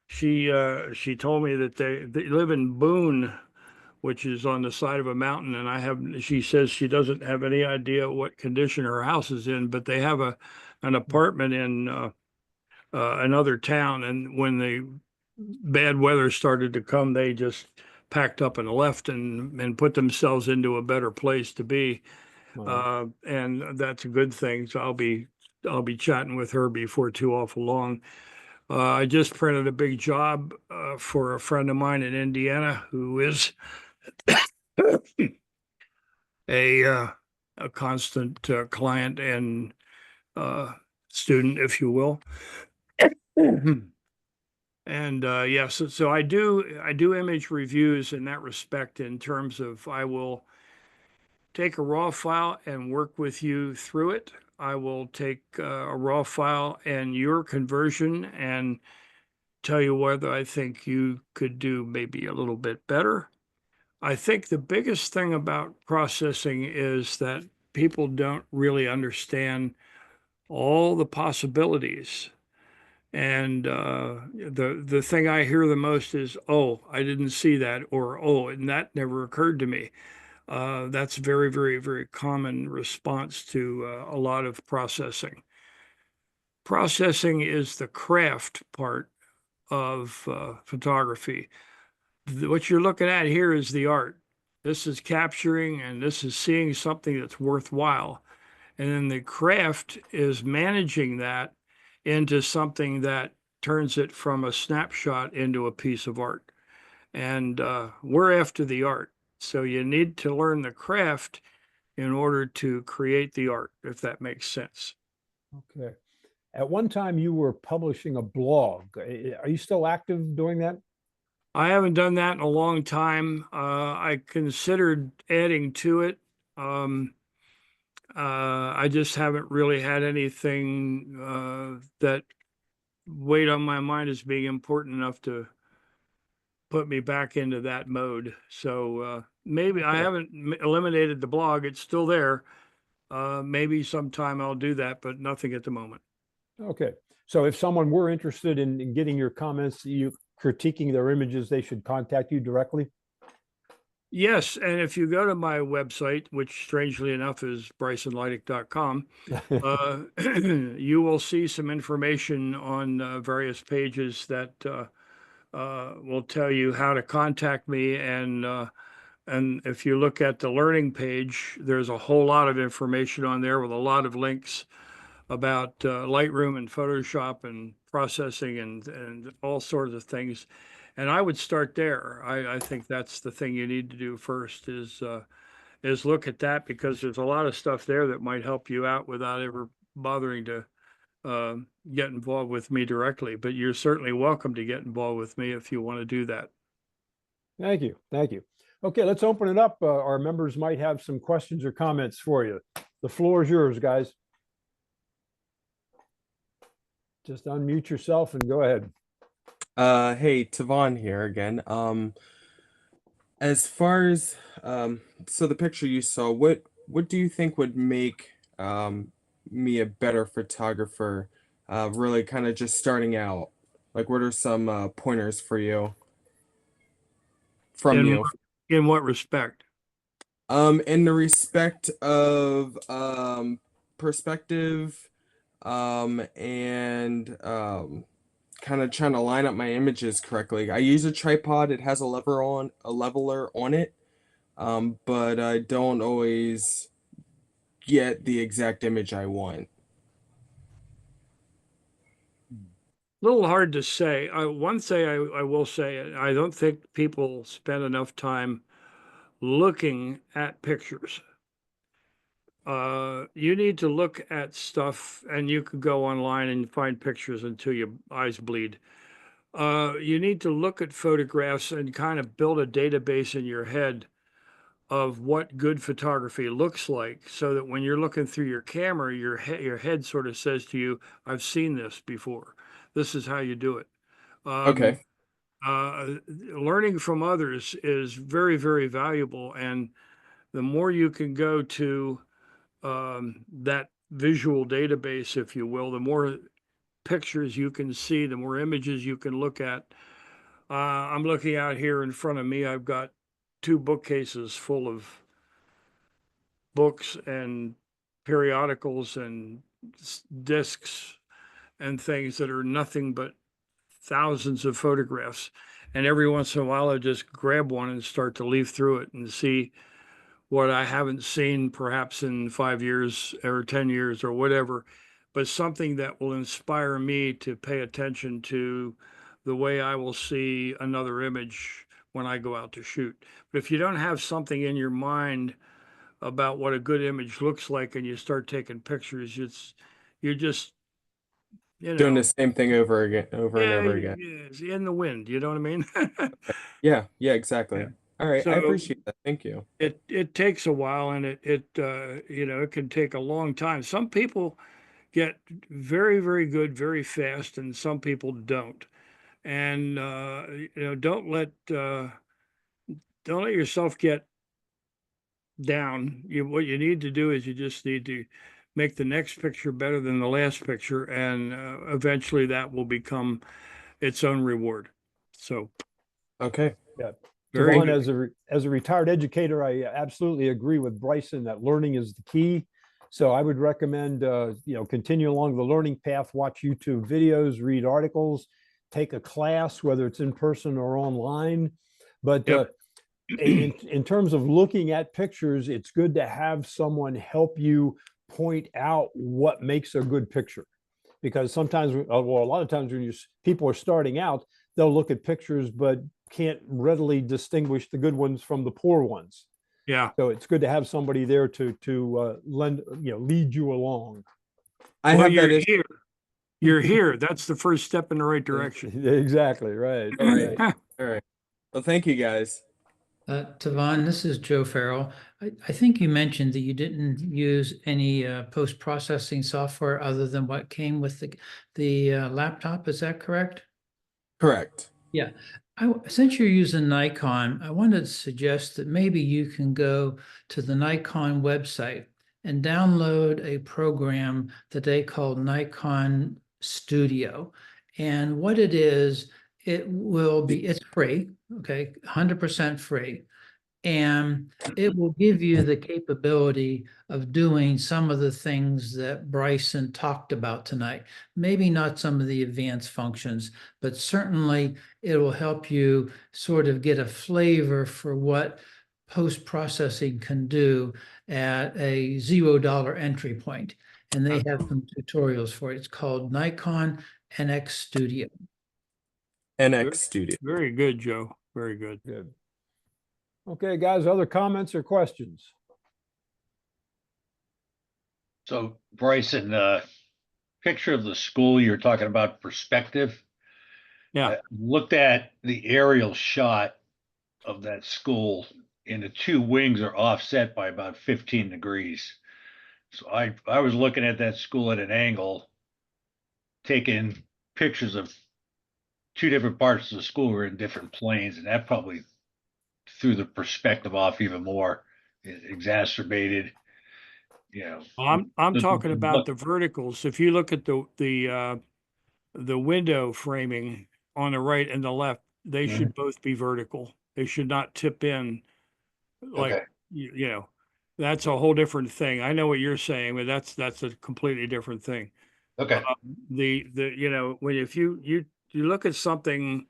[SPEAKER 5] she told me that they live in Boone, which is on the side of a mountain. And she says she doesn't have any idea what condition her house is in, but they have an apartment in another town. And when the bad weather started to come, they just packed up and left and put themselves into a better place to be.
[SPEAKER 1] Wow.
[SPEAKER 5] And that's a good thing. So I'll be chatting with her before too awful long. I just printed a big job for a friend of mine in Indiana who is a constant client and student, if you will. And yes, so I do image reviews in that respect, in terms of I will take a raw file and work with you through it. I will take a raw file and your conversion and tell you whether I think you could do maybe a little bit better. I think the biggest thing about processing is that people don't really understand all the possibilities. And the thing I hear the most is, "Oh, I didn't see that," or "Oh, and that never occurred to me." That's very, very, very common response to a lot of processing. Processing is the craft part of photography. What you're looking at here is the art. This is capturing, and this is seeing something that's worthwhile. And then the craft is managing that into something that turns it from a snapshot into a piece of art. And we're after the art. So you need to learn the craft in order to create the art, if that makes sense.
[SPEAKER 1] Okay. At one time, you were publishing a blog. Are you still active doing that?
[SPEAKER 5] I haven't done that in a long time. I considered adding to it. I just haven't really had anything that weighed on my mind as being important enough to put me back into that mode. So maybe I haven't eliminated the blog. It's still there. Maybe sometime I'll do that, but nothing at the moment.
[SPEAKER 1] Okay. So if someone were interested in getting your comments, you critiquing their images, they should contact you directly?
[SPEAKER 5] Yes, and if you go to my website, which strangely enough is brysonleidich.com, you will see some information on various pages that will tell you how to contact me. And if you look at the learning page, there's a whole lot of information on there with a lot of links about Lightroom and Photoshop and processing and all sorts of things. And I would start there. I think that's the thing you need to do first is look at that, because there's a lot of stuff there that might help you out without ever bothering to get involved with me directly. But you're certainly welcome to get involved with me if you want to do that.
[SPEAKER 1] Thank you. Thank you. Okay, let's open it up. Our members might have some questions or comments for you. The floor is yours, guys. Just unmute yourself and go ahead.
[SPEAKER 12] Hey, Tavon here again. As far as so the picture you saw, what do you think would make me a better photographer? Really kind of just starting out. Like, what are some pointers for you from you?
[SPEAKER 5] In what respect?
[SPEAKER 12] In the respect of perspective, and kind of trying to line up my images correctly. I use a tripod. It has a leveler on it, but I don't always get the exact image I want.
[SPEAKER 5] A little hard to say. One thing I will say, I don't think people spend enough time looking at pictures. You need to look at stuff, and you can go online and find pictures until your eyes bleed. You need to look at photographs and kind of build a database in your head of what good photography looks like, so that when you're looking through your camera, your head sort of says to you, "I've seen this before. This is how you do it."
[SPEAKER 12] Okay.
[SPEAKER 5] Learning from others is very, very valuable, and the more you can go to that visual database, if you will, the more pictures you can see, the more images you can look at. I'm looking out here in front of me. I've got 2 bookcases full of books and periodicals and discs and things that are nothing but thousands of photographs. And every once in a while, I just grab one and start to leaf through it and see what I haven't seen perhaps in 5 years or 10 years or whatever, but something that will inspire me to pay attention to the way I will see another image when I go out to shoot. But if you don't have something in your mind about what a good image looks like and you start taking pictures, you're just,
[SPEAKER 12] Doing the same thing over again, over and
[SPEAKER 5] yeah,
[SPEAKER 12] over again.
[SPEAKER 5] it's in the wind, you know what I mean?
[SPEAKER 12] Yeah, yeah, exactly.
[SPEAKER 5] Yeah.
[SPEAKER 12] All right, I
[SPEAKER 5] So
[SPEAKER 12] appreciate that. Thank you.
[SPEAKER 5] it takes a while, and it can take a long time. Some people get very, very good very fast, and some people don't. And don't let yourself get down. What you need to do is you just need to make the next picture better than the last picture, and eventually that will become its own reward. So,
[SPEAKER 12] okay,
[SPEAKER 1] yeah.
[SPEAKER 5] Very
[SPEAKER 1] Devon,
[SPEAKER 5] good.
[SPEAKER 1] as a retired educator, I absolutely agree with Bryson that learning is the key. So I would recommend, continue along the learning path, watch YouTube videos, read articles, take a class, whether it's in person or online. But
[SPEAKER 5] Yep.
[SPEAKER 1] In terms of looking at pictures, it's good to have someone help you point out what makes a good picture. Because sometimes, well, a lot of times when people are starting out, they'll look at pictures, but can't readily distinguish the good ones from the poor ones.
[SPEAKER 5] Yeah.
[SPEAKER 1] So it's good to have somebody there to lead you along.
[SPEAKER 5] You're here. You're here. That's the first step in the right direction.
[SPEAKER 1] Exactly. Right.
[SPEAKER 12] All right. All right. Well, thank you guys.
[SPEAKER 2] Tavon, this is Joe Farrell. I think you mentioned that you didn't use any post-processing software other than what came with the laptop. Is that correct?
[SPEAKER 12] Correct.
[SPEAKER 2] Yeah. Since you're using Nikon, I wanted to suggest that maybe you can go to the Nikon website and download a program that they call Nikon Studio. And what it is, it's free, okay, 100% free. And it will give you the capability of doing some of the things that Bryson talked about tonight. Maybe not some of the advanced functions, but certainly it will help you sort of get a flavor for what post-processing can do at a $0 entry point. And they have some tutorials for it. It's called Nikon NX Studio.
[SPEAKER 12] NX Studio.
[SPEAKER 5] Very good, Joe. Very good.
[SPEAKER 1] Good. Okay, guys, other comments or questions?
[SPEAKER 9] So Bryson, picture of the school you're talking about, perspective.
[SPEAKER 5] Yeah.
[SPEAKER 9] I looked at the aerial shot of that school, and the 2 wings are offset by about 15 degrees. So I was looking at that school at an angle, taking pictures of 2 different parts of the school were in different planes, and that probably threw the perspective off even more. It exacerbated,
[SPEAKER 5] I'm talking about the verticals. If you look at the window framing on the right and the left, they should both be vertical. They should not tip in like,
[SPEAKER 9] okay.
[SPEAKER 5] That's a whole different thing. I know what you're saying, but that's a completely different thing.
[SPEAKER 9] Okay.
[SPEAKER 5] When if you look at something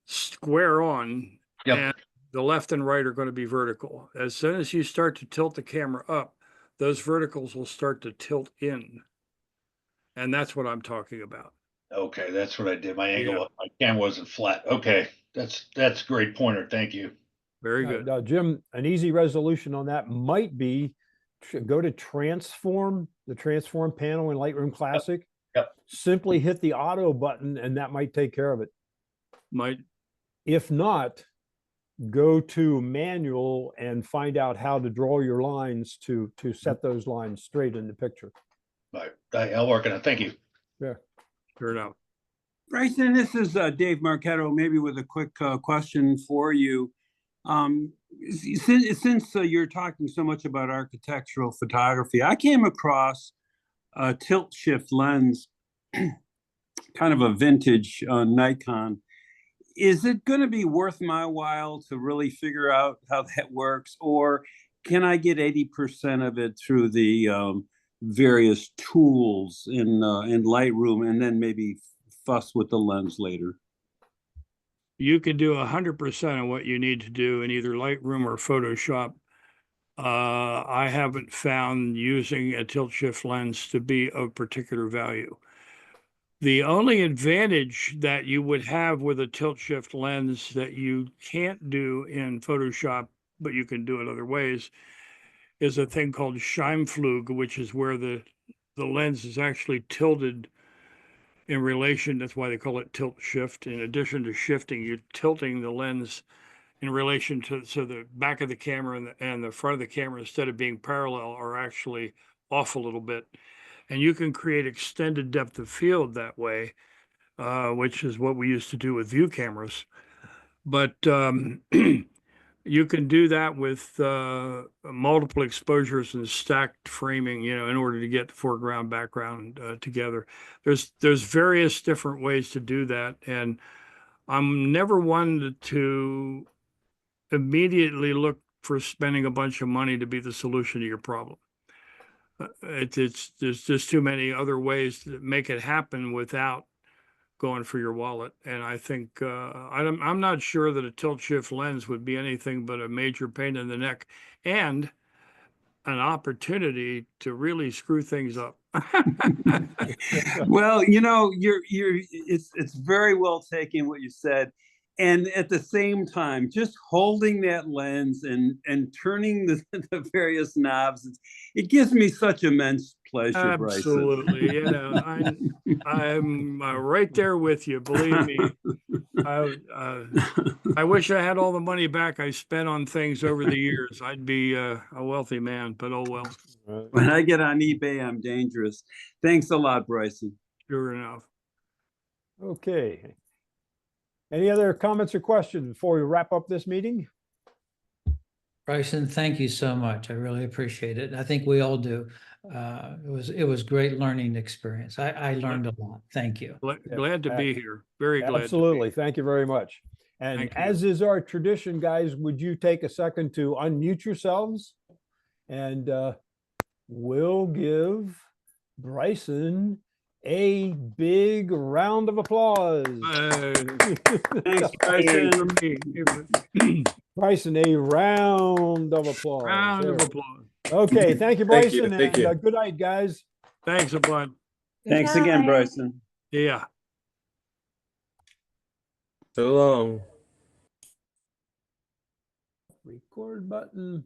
[SPEAKER 5] square on,
[SPEAKER 9] Yep.
[SPEAKER 5] and the left and right are going to be vertical. As soon as you start to tilt the camera up, those verticals will start to tilt in. And that's what I'm talking about.
[SPEAKER 9] Okay, that's what I did. My angle, my camera wasn't flat. Okay, that's a great pointer. Thank you.
[SPEAKER 5] Very good.
[SPEAKER 1] Now, Jim, an easy resolution on that might be go to transform, the transform panel in Lightroom Classic.
[SPEAKER 9] Yep.
[SPEAKER 1] Simply hit the auto button and that might take care of it.
[SPEAKER 5] Might.
[SPEAKER 1] If not, go to manual and find out how to draw your lines to set those lines straight in the picture.
[SPEAKER 9] Right. I'll work on it. Thank you.
[SPEAKER 1] Yeah.
[SPEAKER 5] Sure enough.
[SPEAKER 4] Bryson, this is Dave Marchetto, maybe with a quick question for you. Since you're talking so much about architectural photography, I came across a tilt shift lens, kind of a vintage Nikon. is it going to be worth my while to really figure out how that works, or can I get 80% of it through the various tools in Lightroom, and then maybe fuss with the lens later?
[SPEAKER 5] You can do 100% of what you need to do in either Lightroom or Photoshop. I haven't found using a tilt shift lens to be of particular value. The only advantage that you would have with a tilt shift lens that you can't do in Photoshop, but you can do it other ways, is a thing called Scheimpflug, which is where the lens is actually tilted in relation. That's why they call it tilt shift. In addition to shifting, you're tilting the lens in relation to, so the back of the camera and the front of the camera, instead of being parallel, are actually off a little bit. And you can create extended depth of field that way, which is what we used to do with view cameras. But you can do that with multiple exposures and stacked framing, you know, in order to get the foreground, background together. There's various different ways to do that. And I'm never one to immediately look for spending a bunch of money to be the solution to your problem. There's just too many other ways to make it happen without going for your wallet. And I think I'm not sure that a tilt shift lens would be anything but a major pain in the neck and an opportunity to really screw things up.
[SPEAKER 4] Well, you know, it's very well taken what you said. And at the same time, just holding that lens and turning the various knobs, it gives me such immense pleasure, Bryson.
[SPEAKER 5] Absolutely. You know, I'm right there with you. Believe me. I wish I had all the money back I spent on things over the years. I'd be a wealthy man, but oh well.
[SPEAKER 4] When I get on eBay, I'm dangerous. Thanks a lot, Bryson.
[SPEAKER 5] Sure enough.
[SPEAKER 1] Okay. Any other comments or questions before we wrap up this meeting?
[SPEAKER 2] Bryson, thank you so much. I really appreciate it. I think we all do. It was great learning experience. I learned a lot. Thank you.
[SPEAKER 5] Glad to be here. Very glad.
[SPEAKER 1] Absolutely. Thank you very much. And as is our tradition, guys, would you take a second to unmute yourselves? And we'll give Bryson a big round of applause.
[SPEAKER 4] Thanks, Bryson.
[SPEAKER 1] Bryson, a round of applause.
[SPEAKER 5] Round of applause.
[SPEAKER 1] Okay, thank you, Bryson.
[SPEAKER 13] Thank you.
[SPEAKER 1] And good night, guys.
[SPEAKER 5] Thanks a bunch.
[SPEAKER 4] Thanks again, Bryson.
[SPEAKER 5] Yeah.
[SPEAKER 12] So long.
[SPEAKER 1] Record button.